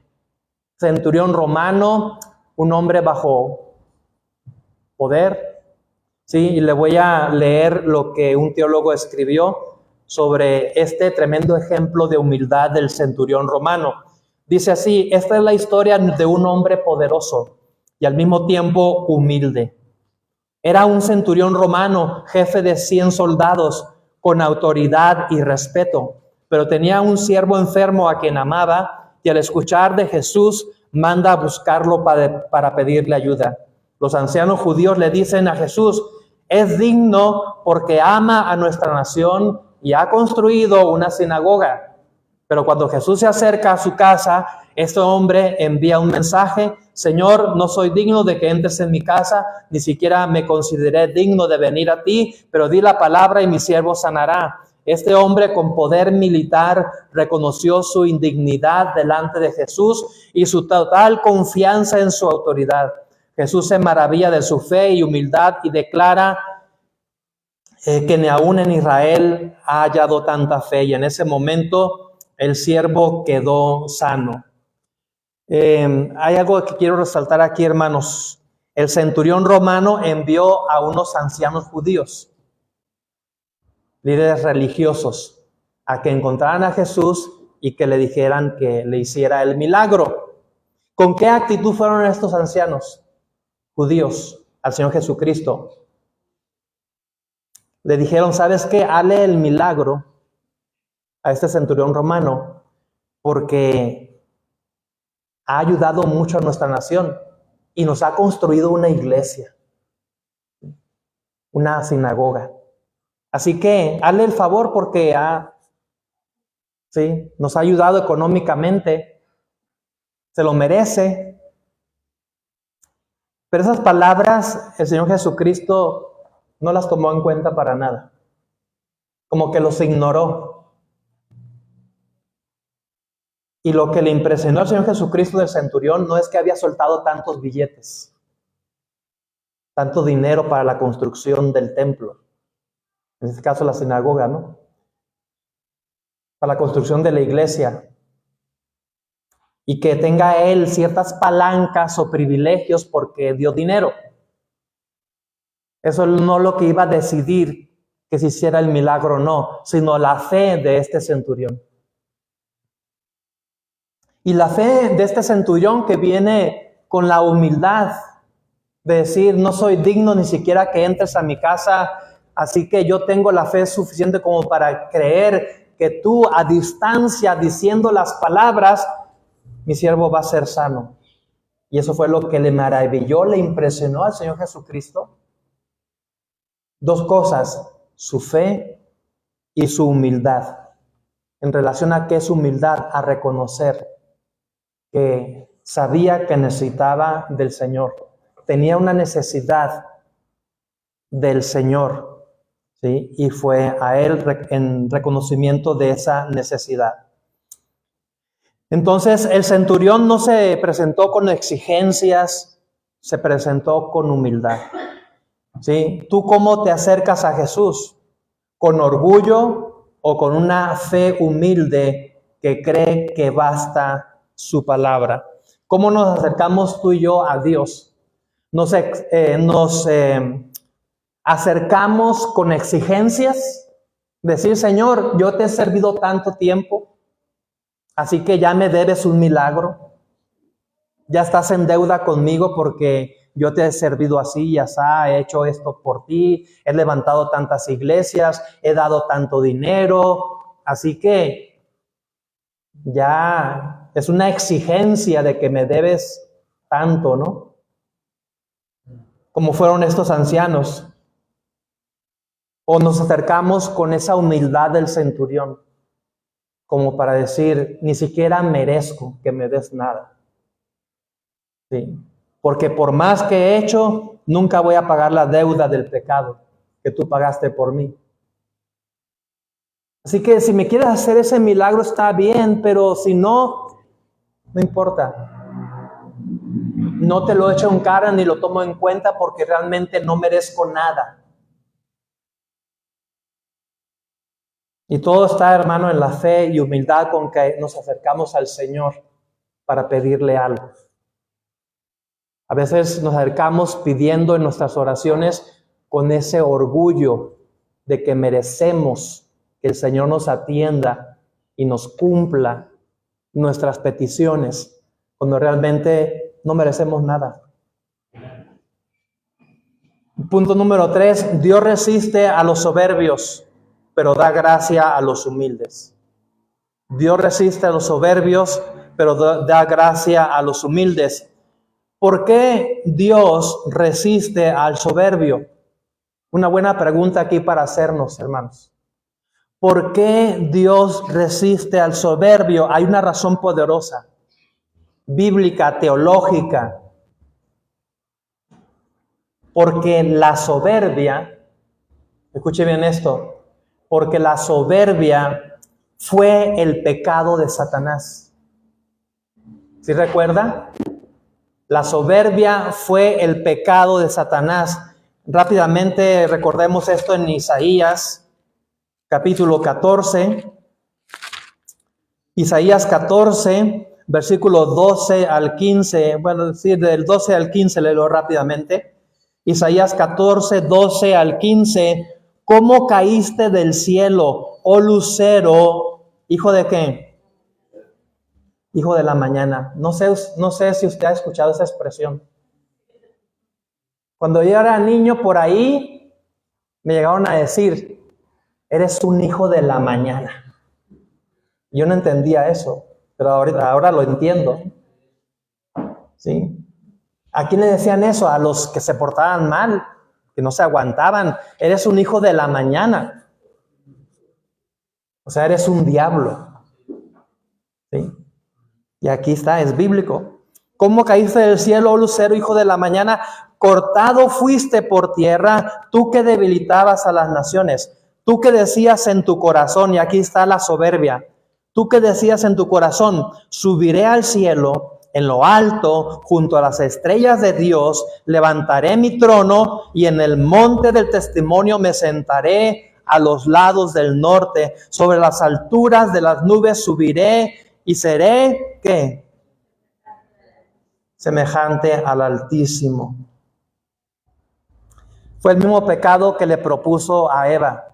C: Centurión romano, un hombre bajo poder. Sí, y le voy a leer lo que un teólogo escribió sobre este tremendo ejemplo de humildad del centurión romano. Dice así: esta es la historia de un hombre poderoso y al mismo tiempo humilde. Era un centurión romano, jefe de 100 soldados, con autoridad y respeto, pero tenía un siervo enfermo a quien amaba, y al escuchar de Jesús manda a buscarlo para pedirle ayuda. Los ancianos judíos le dicen a Jesús: es digno porque ama a nuestra nación y ha construido una sinagoga. Pero cuando Jesús se acerca a su casa, este hombre envía un mensaje: Señor, no soy digno de que entres en mi casa, ni siquiera me consideré digno de venir a ti, pero di la palabra y mi siervo sanará. Este hombre con poder militar reconoció su indignidad delante de Jesús y su total confianza en su autoridad. Jesús se maravilla de su fe y humildad y declara que ni aún en Israel ha hallado tanta fe, y en ese momento el siervo quedó sano. Hay algo que quiero resaltar aquí, hermanos. El centurión romano envió a unos ancianos judíos, líderes religiosos, a que encontraran a Jesús y que le dijeran que le hiciera el milagro. ¿Con qué actitud fueron estos ancianos judíos al Señor Jesucristo? Le dijeron: ¿sabes qué? Hazle el milagro a este centurión romano, porque ha ayudado mucho a nuestra nación y nos ha construido una iglesia, una sinagoga. Así que hazle el favor porque nos ha ayudado económicamente, se lo merece. Pero esas palabras el Señor Jesucristo no las tomó en cuenta para nada, como que los ignoró. Y lo que le impresionó al Señor Jesucristo del centurión no es que había soltado tantos billetes, tanto dinero para la construcción del templo, en este caso la sinagoga, ¿no? Para la construcción de la iglesia, y que tenga él ciertas palancas o privilegios porque dio dinero. Eso no es lo que iba a decidir que se hiciera el milagro o no, sino la fe de este centurión. Y la fe de este centurión que viene con la humildad de decir: no soy digno ni siquiera que entres a mi casa, así que yo tengo la fe suficiente como para creer que tú a distancia, diciendo las palabras, mi siervo va a ser sano. Y eso fue lo que le maravilló, le impresionó al Señor Jesucristo. Dos cosas: su fe y su humildad. En relación a qué es humildad, a reconocer que sabía que necesitaba del Señor. Tenía una necesidad del Señor, ¿sí? Y fue a Él en reconocimiento de esa necesidad. Entonces, el centurión no se presentó con exigencias, se presentó con humildad, ¿sí? ¿Tú cómo te acercas a Jesús? ¿Con orgullo o con una fe humilde que cree que basta su palabra? ¿Cómo nos acercamos tú y yo a Dios? Nos acercamos con exigencias, decir, Señor, yo te he servido tanto tiempo, así que ya me debes un milagro. Ya estás en deuda conmigo porque yo te he servido así y así, he hecho esto por ti, he levantado tantas iglesias, he dado tanto dinero, así que ya es una exigencia de que me debes tanto, ¿no? Como fueron estos ancianos. O nos acercamos con esa humildad del centurión, como para decir, ni siquiera merezco que me des nada. Sí. Porque por más que he hecho, nunca voy a pagar la deuda del pecado que tú pagaste por mí. Así que si me quieres hacer ese milagro está bien, pero si no, no importa. No te lo echo en cara ni lo tomo en cuenta porque realmente no merezco nada. Y todo está, hermano, en la fe y humildad con que nos acercamos al Señor para pedirle algo. A veces nos acercamos pidiendo en nuestras oraciones con ese orgullo de que merecemos que el Señor nos atienda y nos cumpla nuestras peticiones, cuando realmente no merecemos nada. Punto número 3, Dios resiste a los soberbios, pero da gracia a los humildes. Dios resiste a los soberbios, pero da gracia a los humildes. ¿Por qué Dios resiste al soberbio? Una buena pregunta aquí para hacernos, hermanos. ¿Por qué Dios resiste al soberbio? Hay una razón poderosa, bíblica, teológica. Porque la soberbia, escuche bien esto, porque la soberbia fue el pecado de Satanás. ¿Sí recuerda? La soberbia fue el pecado de Satanás. Rápidamente recordemos esto en Isaías, capítulo 14. Isaías 14, versículo 12 al 15. Bueno, decir del 12 al 15, léelo rápidamente. Isaías 14, 12 al 15. ¿Cómo caíste del cielo, oh lucero, hijo de qué? Hijo de la mañana. No sé si usted ha escuchado esa expresión. Cuando yo era niño por ahí, me llegaron a decir, eres un hijo de la mañana. Yo no entendía eso, pero ahora lo entiendo. ¿Sí? ¿A quién le decían eso? A los que se portaban mal, que no se aguantaban. Eres un hijo de la mañana. O sea, eres un diablo. ¿Sí? Y aquí está, es bíblico. ¿Cómo caíste del cielo, oh lucero, hijo de la mañana? Cortado fuiste por tierra, tú que debilitabas a las naciones. Tú que decías en tu corazón, y aquí está la soberbia. Tú que decías en tu corazón, subiré al cielo, en lo alto, junto a las estrellas de Dios, levantaré mi trono y en el monte del testimonio me sentaré a los lados del norte. Sobre las alturas de las nubes subiré y seré, ¿qué? Semejante al Altísimo. Fue el mismo pecado que le propuso a Eva.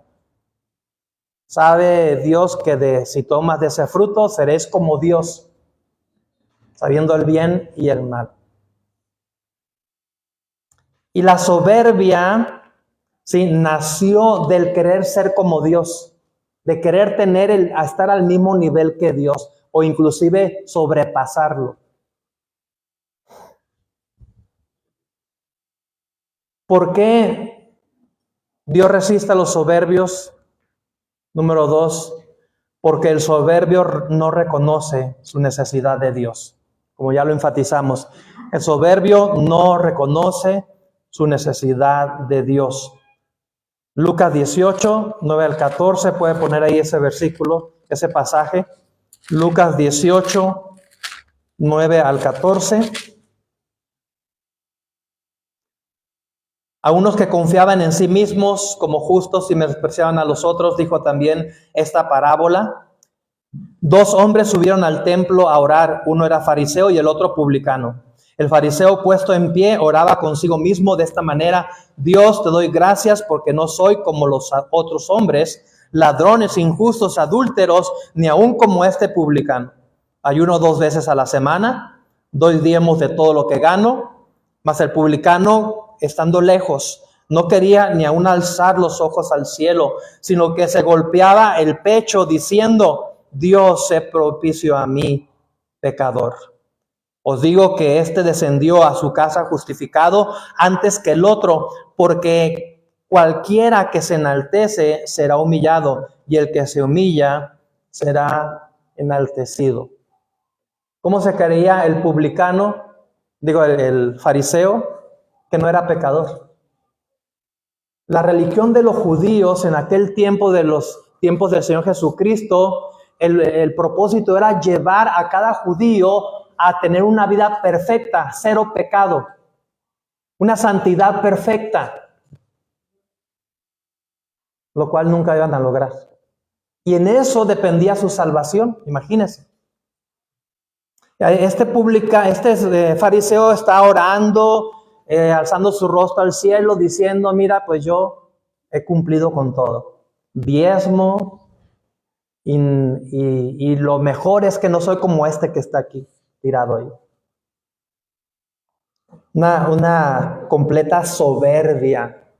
C: Sabe Dios que si tomas de ese fruto, seréis como Dios, sabiendo el bien y el mal. Y la soberbia, sí, nació del querer ser como Dios, de querer estar al mismo nivel que Dios, o inclusive sobrepasarlo. ¿Por qué Dios resiste a los soberbios? Número 2, porque el soberbio no reconoce su necesidad de Dios. como ya lo enfatizamos. El soberbio no reconoce su necesidad de Dios. Lucas 18, 9 al 14, puede poner ahí ese versículo, ese pasaje. Lucas 18, 9 al 14. A unos que confiaban en sí mismos como justos y menospreciaban a los otros, dijo también esta parábola. 2 hombres subieron al templo a orar, uno era fariseo y el otro publicano. El fariseo, puesto en pie, oraba consigo mismo de esta manera: Dios, te doy gracias porque no soy como los otros hombres, ladrones, injustos, adúlteros, ni aun como este publicano. Ayuno 2 veces a la semana, doy diezmos de todo lo que gano. Mas el publicano, estando lejos, no quería ni aun alzar los ojos al cielo, sino que se golpeaba el pecho diciendo: Dios, sé propicio a mí, pecador. Os digo que éste descendió a su casa justificado antes que el otro, porque cualquiera que se enaltece será humillado, y el que se humilla será enaltecido. ¿Cómo se creía el publicano, el fariseo, que no era pecador? La religión de los judíos en aquel tiempo, de los tiempos del Señor Jesucristo, el propósito era llevar a cada judío a tener una vida perfecta, 0 pecado, una santidad perfecta, lo cual nunca iban a lograr. Y en eso dependía su salvación, imagínense. Este fariseo está orando, alzando su rostro al cielo, diciendo: mira, pues yo he cumplido con todo. Diezmo, y lo mejor es que no soy como este que está aquí, tirado ahí. Una completa soberbia,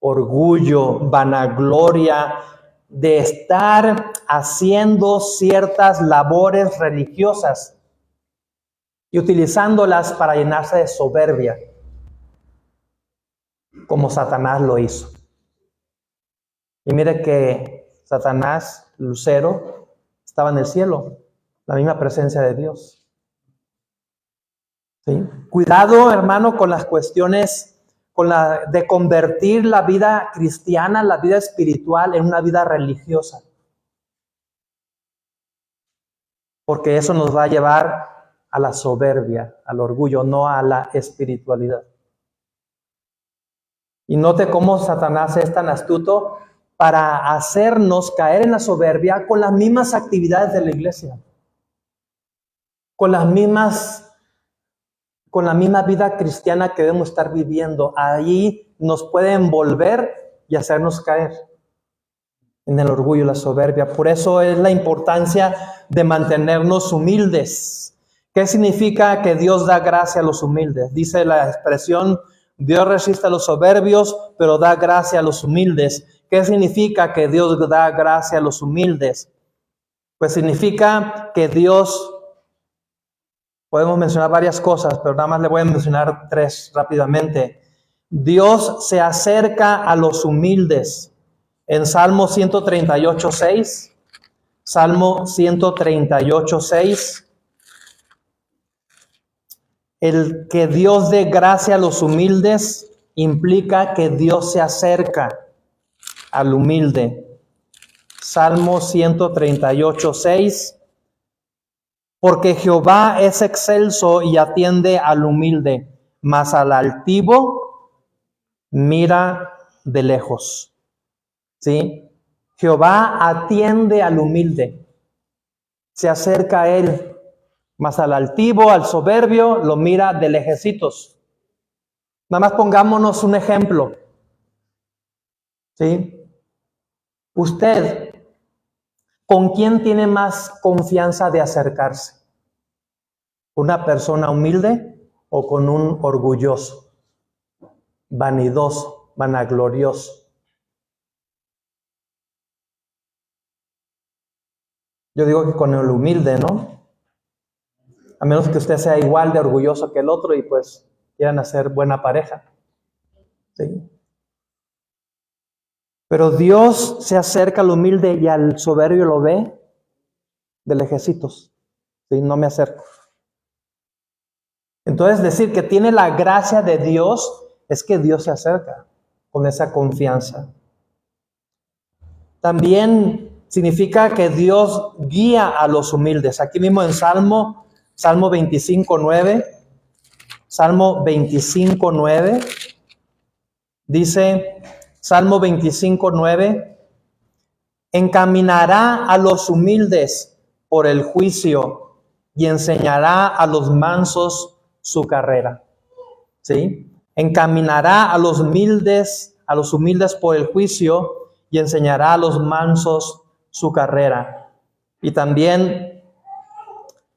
C: orgullo, vanagloria de estar haciendo ciertas labores religiosas y utilizándolas para llenarse de soberbia, como Satanás lo hizo. Y mire que Satanás, Lucero, estaba en el cielo, la misma presencia de Dios. ¿Sí? Cuidado, hermano, con las cuestiones de convertir la vida cristiana, la vida espiritual, en una vida religiosa. Porque eso nos va a llevar a la soberbia, al orgullo, no a la espiritualidad. Y note cómo Satanás es tan astuto para hacernos caer en la soberbia con las mismas actividades de la iglesia, con la misma vida cristiana que debemos estar viviendo. Ahí nos puede envolver y hacernos caer en el orgullo y la soberbia. Por eso es la importancia de mantenernos humildes. ¿Qué significa que Dios da gracia a los humildes? Dice la expresión: Dios resiste a los soberbios, pero da gracia a los humildes. ¿Qué significa que Dios da gracia a los humildes? Pues significa que Dios... Podemos mencionar varias cosas, pero nada más le voy a mencionar 3 rápidamente. Dios se acerca a los humildes. En Salmo 138:6, Salmo 138:6, el que Dios dé gracia a los humildes implica que Dios se acerca al humilde. Salmo 138:6. Porque Jehová es excelso y atiende al humilde, mas al altivo mira de lejos. ¿Sí? Jehová atiende al humilde, se acerca a él, mas al altivo, al soberbio, lo mira de lejecitos. Nada más pongámonos un ejemplo. ¿Sí? Usted, ¿con quién tiene más confianza de acercarse? ¿Una persona humilde o con un orgulloso, vanidoso, vanaglorioso? Yo digo que con el humilde, ¿no? A menos que usted sea igual de orgulloso que el otro y pues quieran hacer buena pareja. ¿Sí? Pero Dios se acerca al humilde y al soberbio lo ve de lejecitos. ¿Sí? No me acerco. Entonces decir que tiene la gracia de Dios es que Dios se acerca con esa confianza. También significa que Dios guía a los humildes. Aquí mismo en Salmo 25:9, Salmo 25:9, dice Salmo 25:9, encaminará a los humildes por el juicio y enseñará a los mansos su carrera. ¿Sí? Encaminará a los humildes por el juicio y enseñará a los mansos su carrera. Y también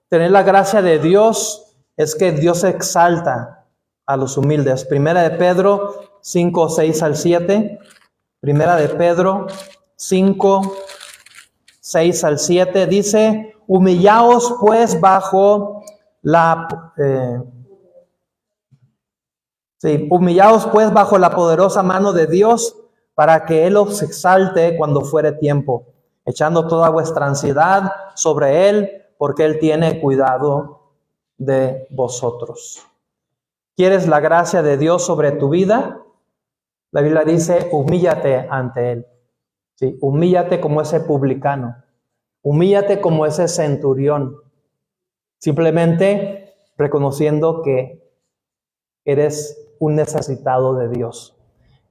C: tener la gracia de Dios es que Dios exalta a los humildes. Primera de Pedro 5, 6 al 7. Primera de Pedro 5, 6 al 7 dice, humillaos pues bajo la poderosa mano de Dios, para que Él os exalte cuando fuere tiempo, echando toda vuestra ansiedad sobre Él, porque Él tiene cuidado de vosotros. ¿Quieres la gracia de Dios sobre tu vida? La Biblia dice, humíllate ante Él. ¿Sí? Humíllate como ese publicano. Humíllate como ese centurión. Simplemente reconociendo que eres un necesitado de Dios,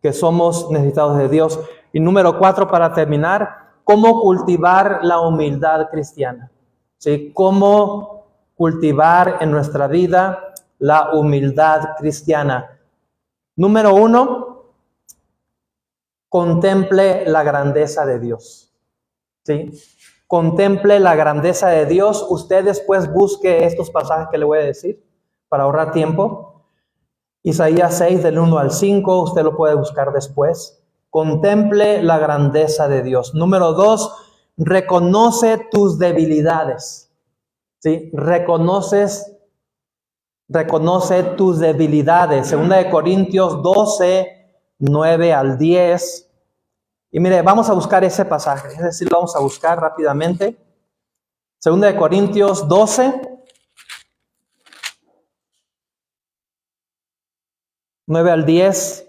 C: que somos necesitados de Dios. Y número 4, para terminar, ¿cómo cultivar la humildad cristiana? ¿Sí? ¿Cómo cultivar en nuestra vida la humildad cristiana? Número 1, contemple la grandeza de Dios. ¿Sí? Contemple la grandeza de Dios. Usted después busque estos pasajes que le voy a decir para ahorrar tiempo. Isaías 6, del 1 al 5, usted lo puede buscar después. Contemple la grandeza de Dios. Número 2, reconoce tus debilidades. ¿Sí? Reconoce tus debilidades. 2 de Corintios 12, 9 al 10. Y mire, vamos a buscar ese pasaje. Es decir, lo vamos a buscar rápidamente. 2 de Corintios 12. 9 al 10.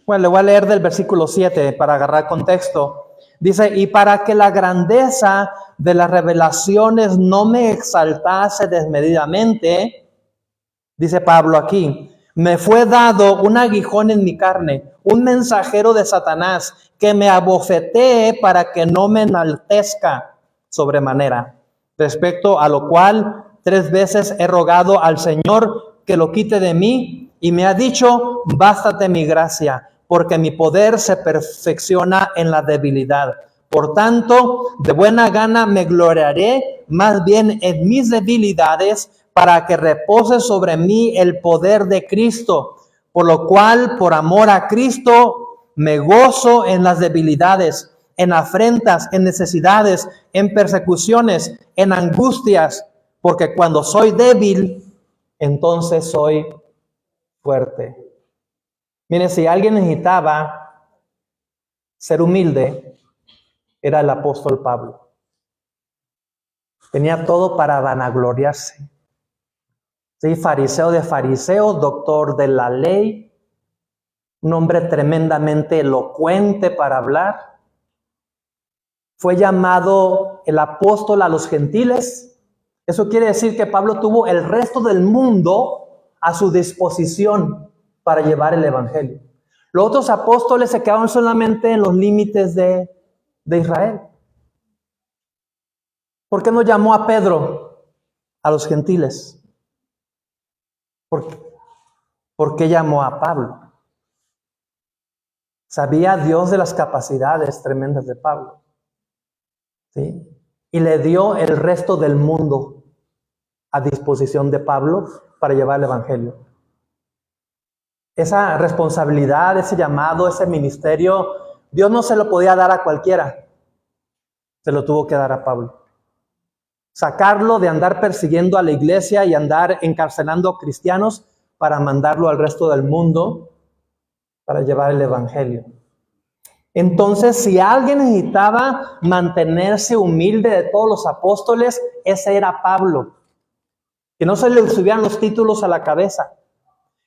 C: Bueno, le voy a leer del versículo 7 para agarrar contexto. Dice, y para que la grandeza de las revelaciones no me exaltase desmedidamente, dice Pablo aquí, me fue dado un aguijón en mi carne, un mensajero de Satanás, que me abofetee para que no me enaltezca sobremanera. Respecto a lo cual 3 veces he rogado al Señor que lo quite de mí, y me ha dicho, bástate mi gracia, porque mi poder se perfecciona en la debilidad. Por tanto, de buena gana me gloriaré más bien en mis debilidades, para que repose sobre mí el poder de Cristo. Por lo cual, por amor a Cristo, me gozo en las debilidades, en afrentas, en necesidades, en persecuciones, en angustias, porque cuando soy débil, entonces soy fuerte. Miren, si alguien necesitaba ser humilde, era el apóstol Pablo. Tenía todo para vanagloriarse. Sí, fariseo de fariseos, doctor de la ley, un hombre tremendamente elocuente para hablar. Fue llamado el apóstol a los gentiles. Eso quiere decir que Pablo tuvo el resto del mundo a su disposición para llevar el evangelio. Los otros apóstoles se quedaron solamente en los límites de Israel. ¿Por qué no llamó a Pedro a los gentiles? ¿Por qué llamó a Pablo? Sabía Dios de las capacidades tremendas de Pablo. ¿Sí? Y le dio el resto del mundo a disposición de Pablo para llevar el evangelio. Esa responsabilidad, ese llamado, ese ministerio, Dios no se lo podía dar a cualquiera. Se lo tuvo que dar a Pablo. Sacarlo de andar persiguiendo a la iglesia y andar encarcelando cristianos para mandarlo al resto del mundo para llevar el evangelio. Entonces, si alguien necesitaba mantenerse humilde de todos los apóstoles, ese era Pablo. que no se le subieran los títulos a la cabeza,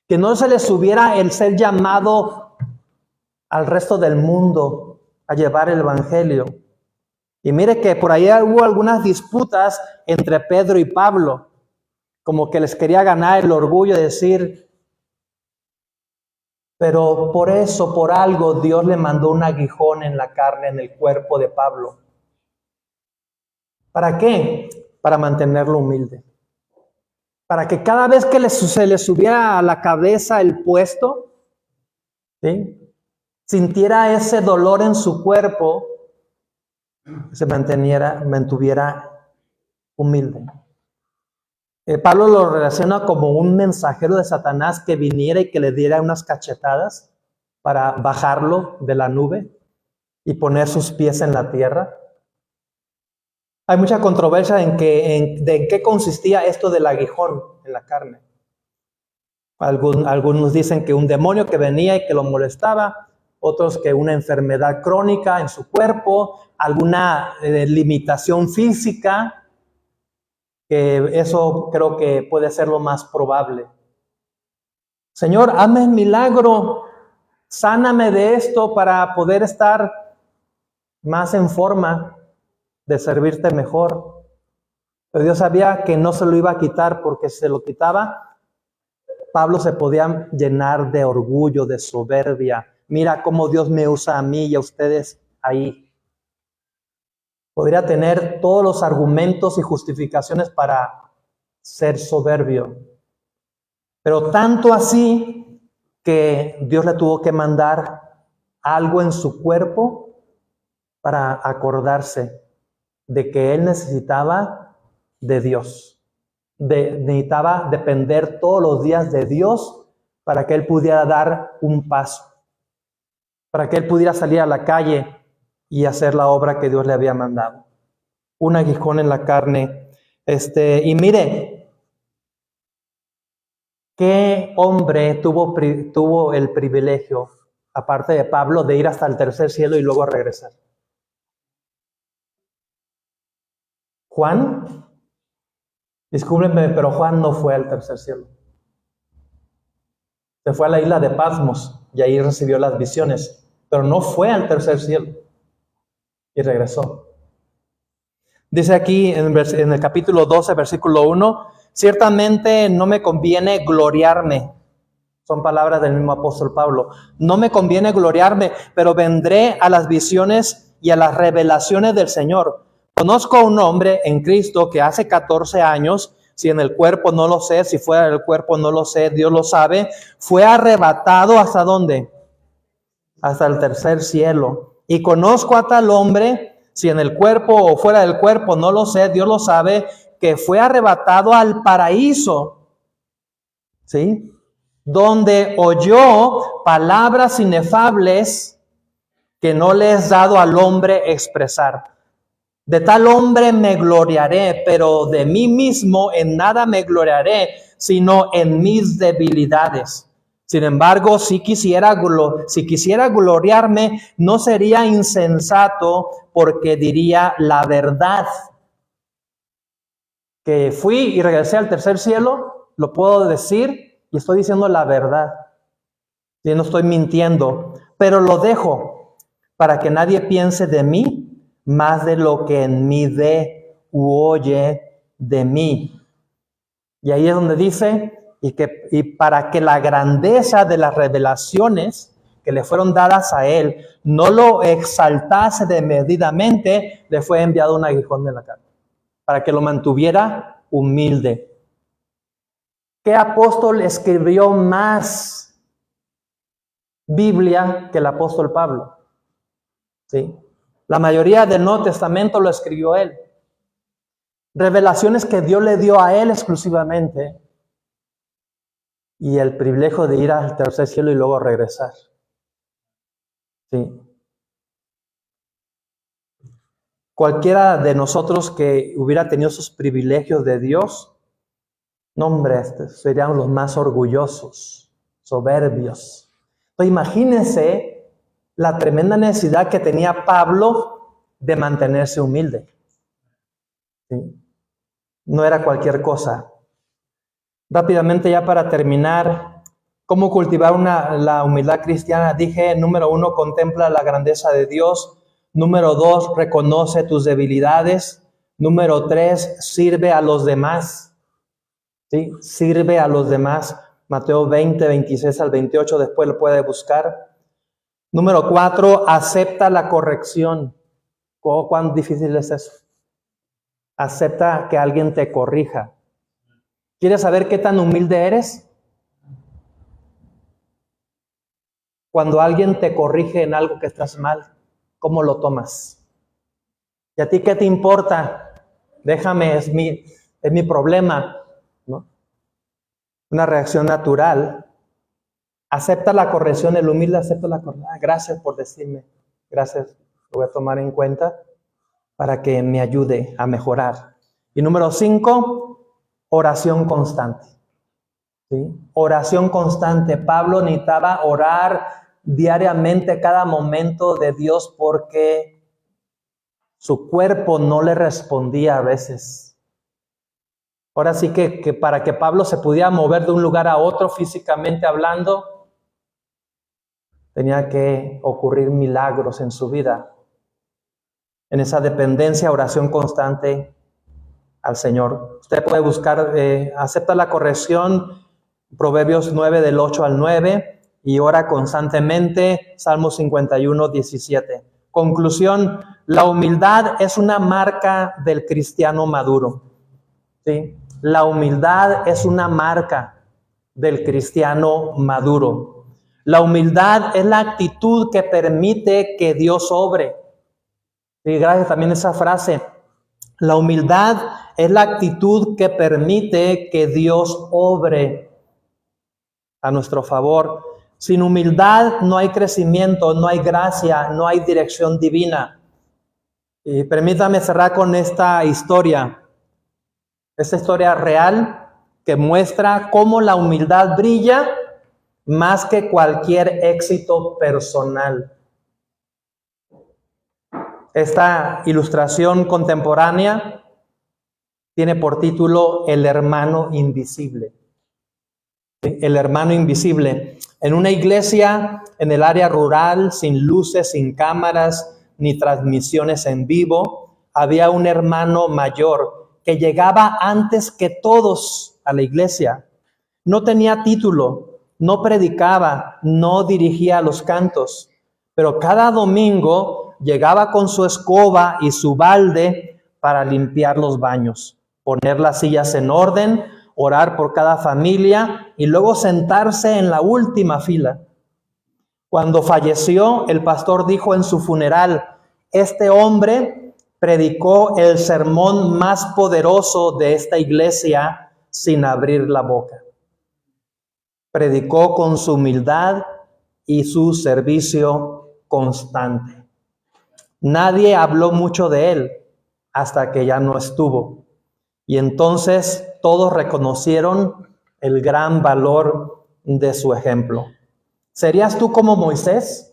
C: que no se le subiera el ser llamado al resto del mundo a llevar el evangelio. Y mire que por ahí hubo algunas disputas entre Pedro y Pablo, como que les quería ganar el orgullo de decir, pero por eso, por algo, Dios le mandó un aguijón en la carne, en el cuerpo de Pablo. ¿Para qué? Para mantenerlo humilde. Para que cada vez que se le subiera a la cabeza el puesto, ¿sí?, sintiera ese dolor en su cuerpo, se mantuviera humilde. Pablo lo relaciona como un mensajero de Satanás que viniera y que le diera unas cachetadas para bajarlo de la nube y poner sus pies en la tierra. Hay mucha controversia en qué consistía esto del aguijón en la carne. Algunos dicen que un demonio que venía y que lo molestaba, otros que una enfermedad crónica en su cuerpo, alguna limitación física, que eso creo que puede ser lo más probable. Señor, hazme el milagro, sáname de esto para poder estar más en forma de servirte mejor. Pero Dios sabía que no se lo iba a quitar, porque si se lo quitaba, Pablo se podía llenar de orgullo, de soberbia. Mira cómo Dios me usa a mí y a ustedes ahí. Podría tener todos los argumentos y justificaciones para ser soberbio. Pero tanto así que Dios le tuvo que mandar algo en su cuerpo para acordarse de que él necesitaba de Dios. Necesitaba depender todos los días de Dios para que él pudiera dar un paso. Para que él pudiera salir a la calle y hacer la obra que Dios le había mandado. Un aguijón en la carne. Y mire, ¿qué hombre tuvo el privilegio, aparte de Pablo, de ir hasta el tercer cielo y luego regresar? Juan. Discúlpenme, pero Juan no fue al tercer cielo. Se fue a la isla de Patmos y ahí recibió las visiones, pero no fue al tercer cielo y regresó. Dice aquí en el capítulo 12, versículo 1, ciertamente no me conviene gloriarme. Son palabras del mismo apóstol Pablo. No me conviene gloriarme, pero vendré a las visiones y a las revelaciones del Señor. Conozco a un hombre en Cristo que hace 14 años, si en el cuerpo no lo sé, si fuera del cuerpo no lo sé, Dios lo sabe, fue arrebatado ¿hasta dónde? Hasta el tercer cielo. Y conozco a tal hombre, si en el cuerpo o fuera del cuerpo no lo sé, Dios lo sabe, que fue arrebatado al paraíso, ¿sí?, donde oyó palabras inefables que no le es dado al hombre expresar. De tal hombre me gloriaré, pero de mí mismo en nada me gloriaré, sino en mis debilidades. Sin embargo, si quisiera gloriarme, no sería insensato, porque diría la verdad. Que fui y regresé al tercer cielo, lo puedo decir y estoy diciendo la verdad. Y no estoy mintiendo, pero lo dejo para que nadie piense de mí más de lo que en mí ve u oye de mí. Y ahí es donde dice, y para que la grandeza de las revelaciones que le fueron dadas a él no lo exaltase desmedidamente, le fue enviado un aguijón de la carne, para que lo mantuviera humilde. ¿Qué apóstol escribió más Biblia que el apóstol Pablo? ¿Sí? La mayoría del Nuevo Testamento lo escribió él. Revelaciones que Dios le dio a él exclusivamente. Y el privilegio de ir al tercer cielo y luego regresar. ¿Sí? Cualquiera de nosotros que hubiera tenido esos privilegios de Dios, no, hombre, seríamos los más orgullosos, soberbios. Entonces, imagínense la tremenda necesidad que tenía Pablo de mantenerse humilde. ¿Sí? No era cualquier cosa. Rápidamente ya para terminar, ¿cómo cultivar la humildad cristiana? Dije, número 1, contempla la grandeza de Dios. Número 2, reconoce tus debilidades. Número 3, sirve a los demás. ¿Sí? Sirve a los demás. Mateo 20, 26 al 28, después lo puede buscar. Número 4, acepta la corrección. ¿Cuán difícil es eso? Acepta que alguien te corrija. ¿Quieres saber qué tan humilde eres? Cuando alguien te corrige en algo que estás mal, ¿cómo lo tomas? ¿Y a ti qué te importa? Déjame, es mi problema, ¿no? Una reacción natural. Acepta la corrección, el humilde acepta la corrección. Gracias por decirme, gracias, lo voy a tomar en cuenta para que me ayude a mejorar. Y número 5, oración constante. ¿Sí? Oración constante. Pablo necesitaba orar diariamente cada momento de Dios porque su cuerpo no le respondía a veces. Ahora sí que para que Pablo se pudiera mover de un lugar a otro físicamente hablando, tenía que ocurrir milagros en su vida. En esa dependencia, oración constante al Señor. Usted puede buscar, acepta la corrección, Proverbios 9 del 8 al 9, y ora constantemente, Salmo 51, 17. Conclusión, la humildad es una marca del cristiano maduro. ¿Sí? La humildad es una marca del cristiano maduro. La humildad es la actitud que permite que Dios obre. Y gracias también a esa frase. La humildad es la actitud que permite que Dios obre a nuestro favor. Sin humildad no hay crecimiento, no hay gracia, no hay dirección divina. Y permítame cerrar con esta historia real que muestra cómo la humildad brilla más que cualquier éxito personal. Esta ilustración contemporánea tiene por título El hermano invisible. El hermano invisible. En una iglesia en el área rural, sin luces, sin cámaras, ni transmisiones en vivo, había un hermano mayor que llegaba antes que todos a la iglesia. No tenía título, no predicaba, no dirigía los cantos, pero cada domingo llegaba con su escoba y su balde para limpiar los baños, poner las sillas en orden, orar por cada familia y luego sentarse en la última fila. Cuando falleció, el pastor dijo en su funeral, este hombre predicó el sermón más poderoso de esta iglesia sin abrir la boca. Predicó con su humildad y su servicio constante. Nadie habló mucho de él hasta que ya no estuvo. Y entonces todos reconocieron el gran valor de su ejemplo. ¿Serías tú como Moisés?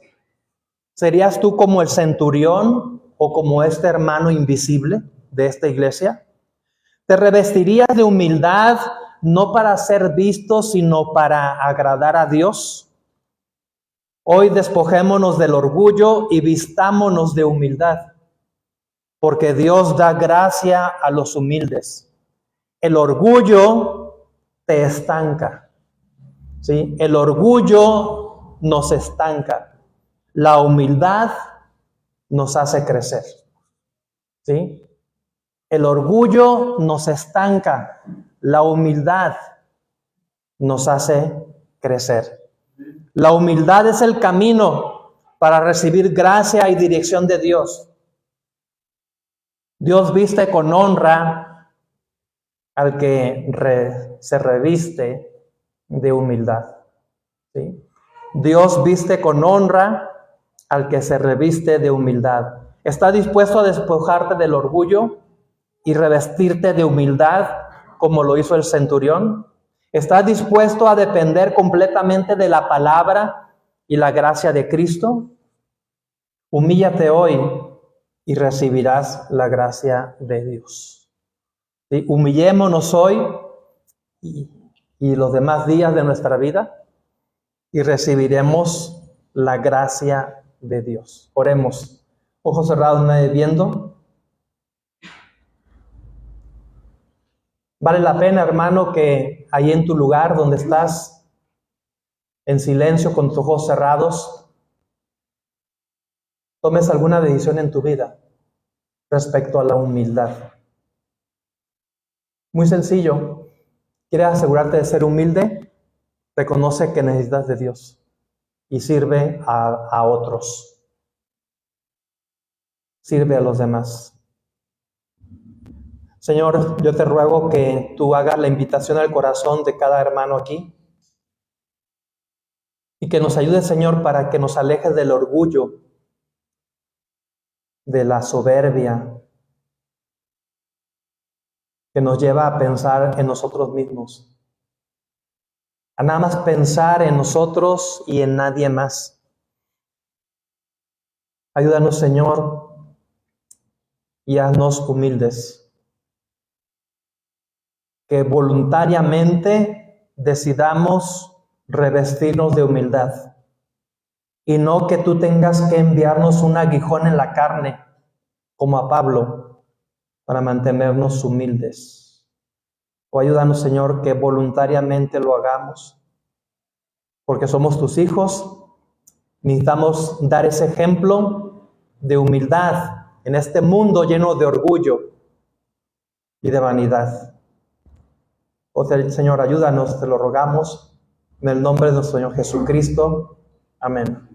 C: ¿Serías tú como el centurión o como este hermano invisible de esta iglesia? ¿Te revestirías de humildad no para ser visto, sino para agradar a Dios? Hoy despojémonos del orgullo y vistámonos de humildad, porque Dios da gracia a los humildes. El orgullo te estanca, ¿sí? El orgullo nos estanca. La humildad nos hace crecer, ¿sí? El orgullo nos estanca. La humildad nos hace crecer. La humildad es el camino para recibir gracia y dirección de Dios. Dios viste con honra al que se reviste de humildad. ¿Sí? Dios viste con honra al que se reviste de humildad. ¿Estás dispuesto a despojarte del orgullo y revestirte de humildad como lo hizo el centurión? ¿Estás dispuesto a depender completamente de la palabra y la gracia de Cristo? Humíllate hoy y recibirás la gracia de Dios. ¿Sí? Humillémonos hoy y y los demás días de nuestra vida y recibiremos la gracia de Dios. Oremos. Ojos cerrados, nadie viendo. Vale la pena, hermano, que ahí en tu lugar donde estás, en silencio, con tus ojos cerrados, tomes alguna decisión en tu vida respecto a la humildad. Muy sencillo. ¿Quieres asegurarte de ser humilde? Reconoce que necesitas de Dios y sirve a otros. Sirve a los demás. Señor, yo te ruego que tú hagas la invitación al corazón de cada hermano aquí y que nos ayudes, Señor, para que nos alejes del orgullo, de la soberbia, que nos lleva a pensar en nosotros mismos, a nada más pensar en nosotros y en nadie más. Ayúdanos, Señor, y haznos humildes. Que voluntariamente decidamos revestirnos de humildad y no que tú tengas que enviarnos un aguijón en la carne, como a Pablo, para mantenernos humildes. O ayúdanos, Señor, que voluntariamente lo hagamos, porque somos tus hijos. Necesitamos dar ese ejemplo de humildad en este mundo lleno de orgullo y de vanidad. Oh Señor, ayúdanos, te lo rogamos, en el nombre de nuestro Señor Jesucristo. Amén.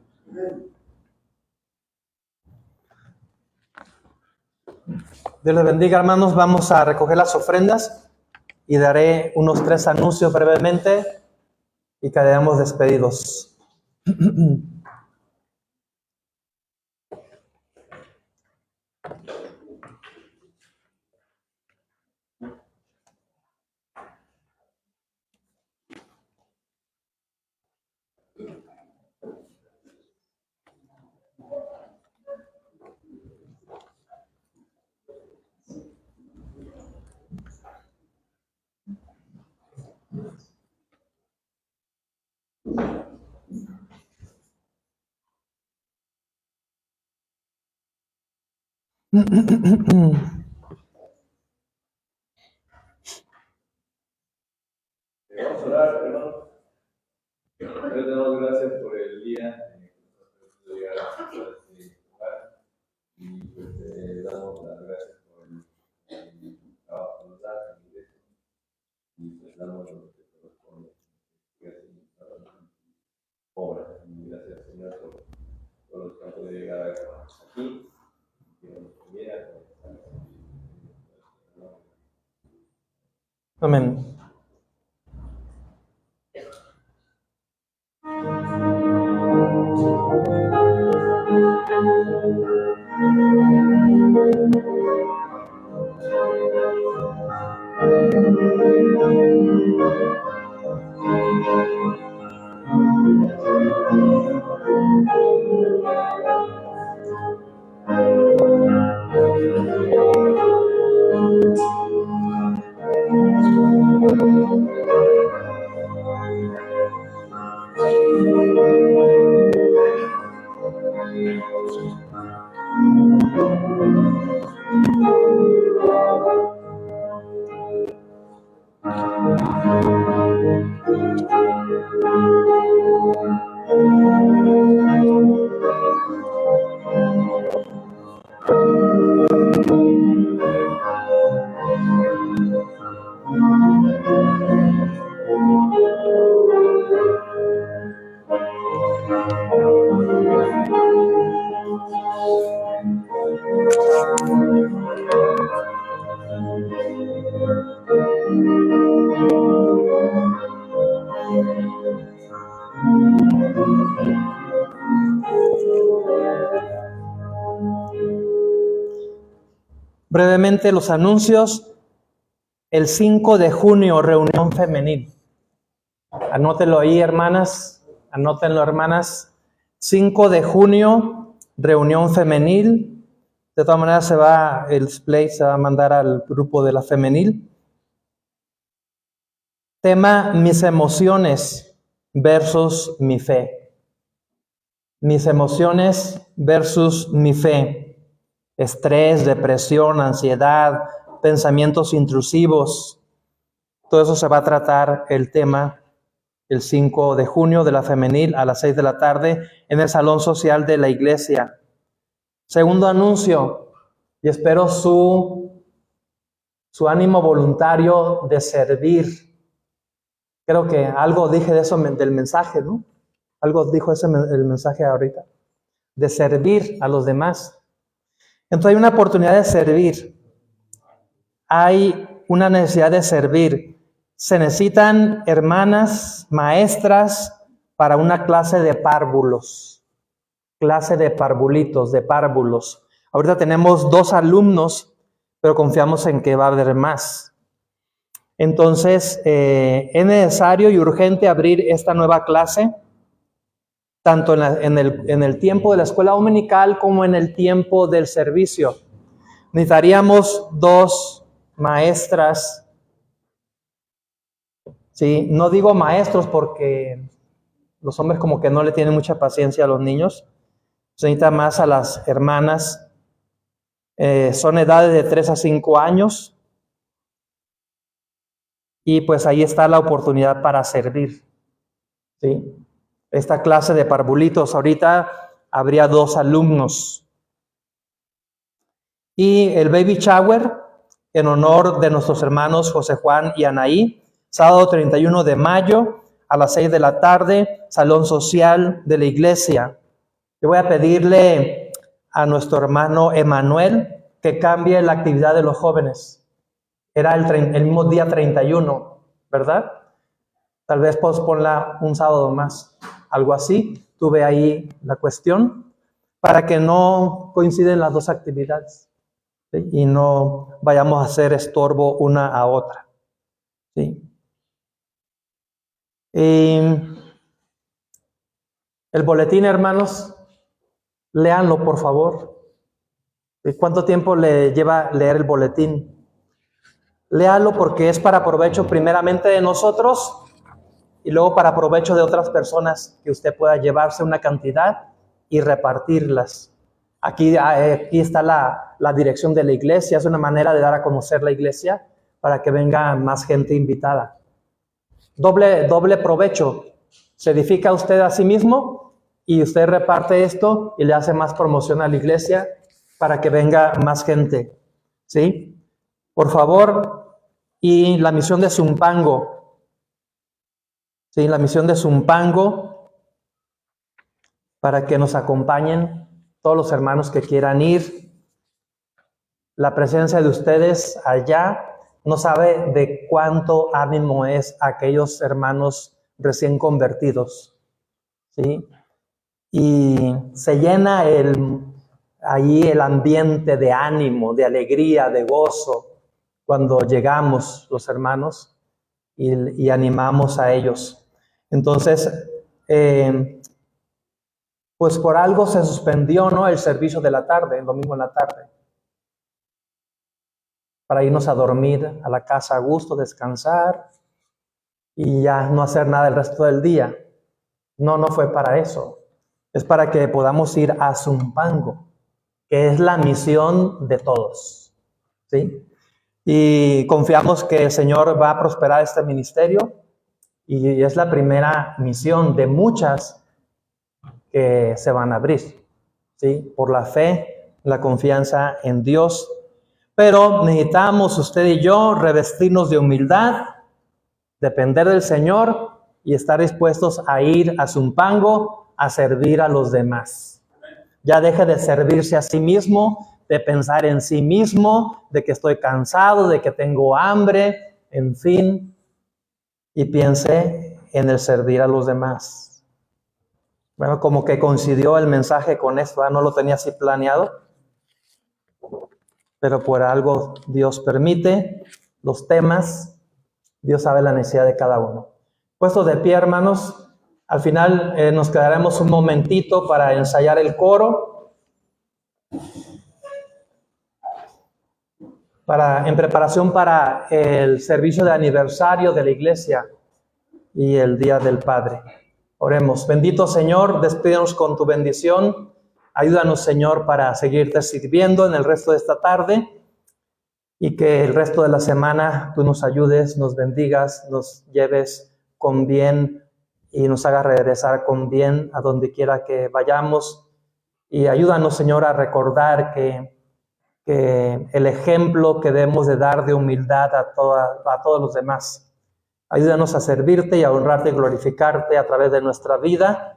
C: Dios les bendiga, hermanos. Vamos a recoger las ofrendas y daré unos 3 anuncios brevemente y quedaremos despedidos.
D: Vamos a orar, hermanos. Dios, te damos gracias por el día que nos has permitido llegar a este lugar y pues te damos las gracias por el trabajo que nos das en la iglesia y pues damos lo que te corresponde. Gracias por la obra y gracias, Señor, por los que han podido llegar aquí y que nos pudiera.
C: Amén. Brevemente los anuncios. El 5 de junio, reunión femenil. Anótenlo ahí, hermanas. Anótenlo, hermanas. 5 de junio, reunión femenil. De todas maneras, el display se va a mandar al grupo de la femenil. Tema: mis emociones versus mi fe. Mis emociones versus mi fe. Estrés, depresión, ansiedad, pensamientos intrusivos. Todo eso se va a tratar el tema el 5 de junio de la femenil a las 6 de la tarde en el Salón Social de la Iglesia. Segundo anuncio, y espero su ánimo voluntario de servir. Creo que algo dije de eso del mensaje, ¿no? Algo dijo el mensaje ahorita, de servir a los demás. Entonces hay una oportunidad de servir. Hay una necesidad de servir. Se necesitan hermanas, maestras para una clase de párvulos. Clase de parvulitos, de párvulos. Ahorita tenemos 2 alumnos, pero confiamos en que va a haber más. Entonces, es necesario y urgente abrir esta nueva clase, tanto en el tiempo de la escuela dominical como en el tiempo del servicio. Necesitaríamos 2 maestras. Sí, no digo maestros porque los hombres como que no le tienen mucha paciencia a los niños. Se necesita más a las hermanas. Son edades de 3 a 5 años. Y pues ahí está la oportunidad para servir. ¿Sí? Esta clase de parvulitos, ahorita habría 2 alumnos. Y el baby shower, en honor de nuestros hermanos José Juan y Anaí, sábado 31 de mayo a las 6 de la tarde, Salón Social de la Iglesia. Yo voy a pedirle a nuestro hermano Emanuel que cambie la actividad de los jóvenes. Era el mismo día 31, ¿verdad? Tal vez posponla un sábado más, algo así. Tuve ahí la cuestión para que no coinciden las 2 actividades, ¿sí? Y no vayamos a hacer estorbo una a otra, ¿sí? El boletín, hermanos, léanlo por favor. ¿Cuánto tiempo le lleva leer el boletín? Léalo porque es para provecho primeramente de nosotros y luego para provecho de otras personas, que usted pueda llevarse una cantidad y repartirlas. Aquí está la dirección de la iglesia. Es una manera de dar a conocer la iglesia para que venga más gente invitada. Doble provecho. Se edifica usted a sí mismo y usted reparte esto y le hace más promoción a la iglesia para que venga más gente. ¿Sí? Por favor. Y la misión de Zumpango. Sí, la misión de Zumpango, para que nos acompañen todos los hermanos que quieran ir. La presencia de ustedes allá no sabe de cuánto ánimo es a aquellos hermanos recién convertidos. ¿Sí? Y se llena allí el ambiente de ánimo, de alegría, de gozo, cuando llegamos los hermanos y animamos a ellos. Entonces, pues por algo se suspendió, ¿no?, el servicio de la tarde, el domingo en la tarde, para irnos a dormir a la casa a gusto, descansar y ya no hacer nada el resto del día. No fue para eso. Es para que podamos ir a Zumpango, que es la misión de todos, ¿sí? Y confiamos que el Señor va a prosperar este ministerio y es la primera misión de muchas que se van a abrir, ¿sí? Por la fe, la confianza en Dios. Pero necesitamos usted y yo revestirnos de humildad, depender del Señor y estar dispuestos a ir a Zumpango a servir a los demás. Ya deje de servirse a sí mismo, de pensar en sí mismo, de que estoy cansado, de que tengo hambre, en fin, y piense en el servir a los demás. Bueno, como que coincidió el mensaje con esto, ¿eh? No lo tenía así planeado, pero por algo Dios permite los temas, Dios sabe la necesidad de cada uno. Puestos de pie, hermanos, al final nos quedaremos un momentito para ensayar el coro. en preparación para el servicio de aniversario de la iglesia y el Día del Padre. Oremos. Bendito Señor, despídenos con tu bendición. Ayúdanos, Señor, para seguirte sirviendo en el resto de esta tarde y que el resto de la semana tú nos ayudes, nos bendigas, nos lleves con bien y nos hagas regresar con bien a donde quiera que vayamos. Y ayúdanos, Señor, a recordar que el ejemplo que debemos de dar de humildad a todos los demás. Ayúdanos a servirte y a honrarte y glorificarte a través de nuestra vida.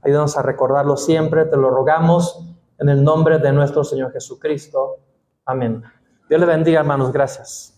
C: Ayúdanos a recordarlo siempre, te lo rogamos en el nombre de nuestro Señor Jesucristo. Amén. Dios le bendiga, hermanos. Gracias.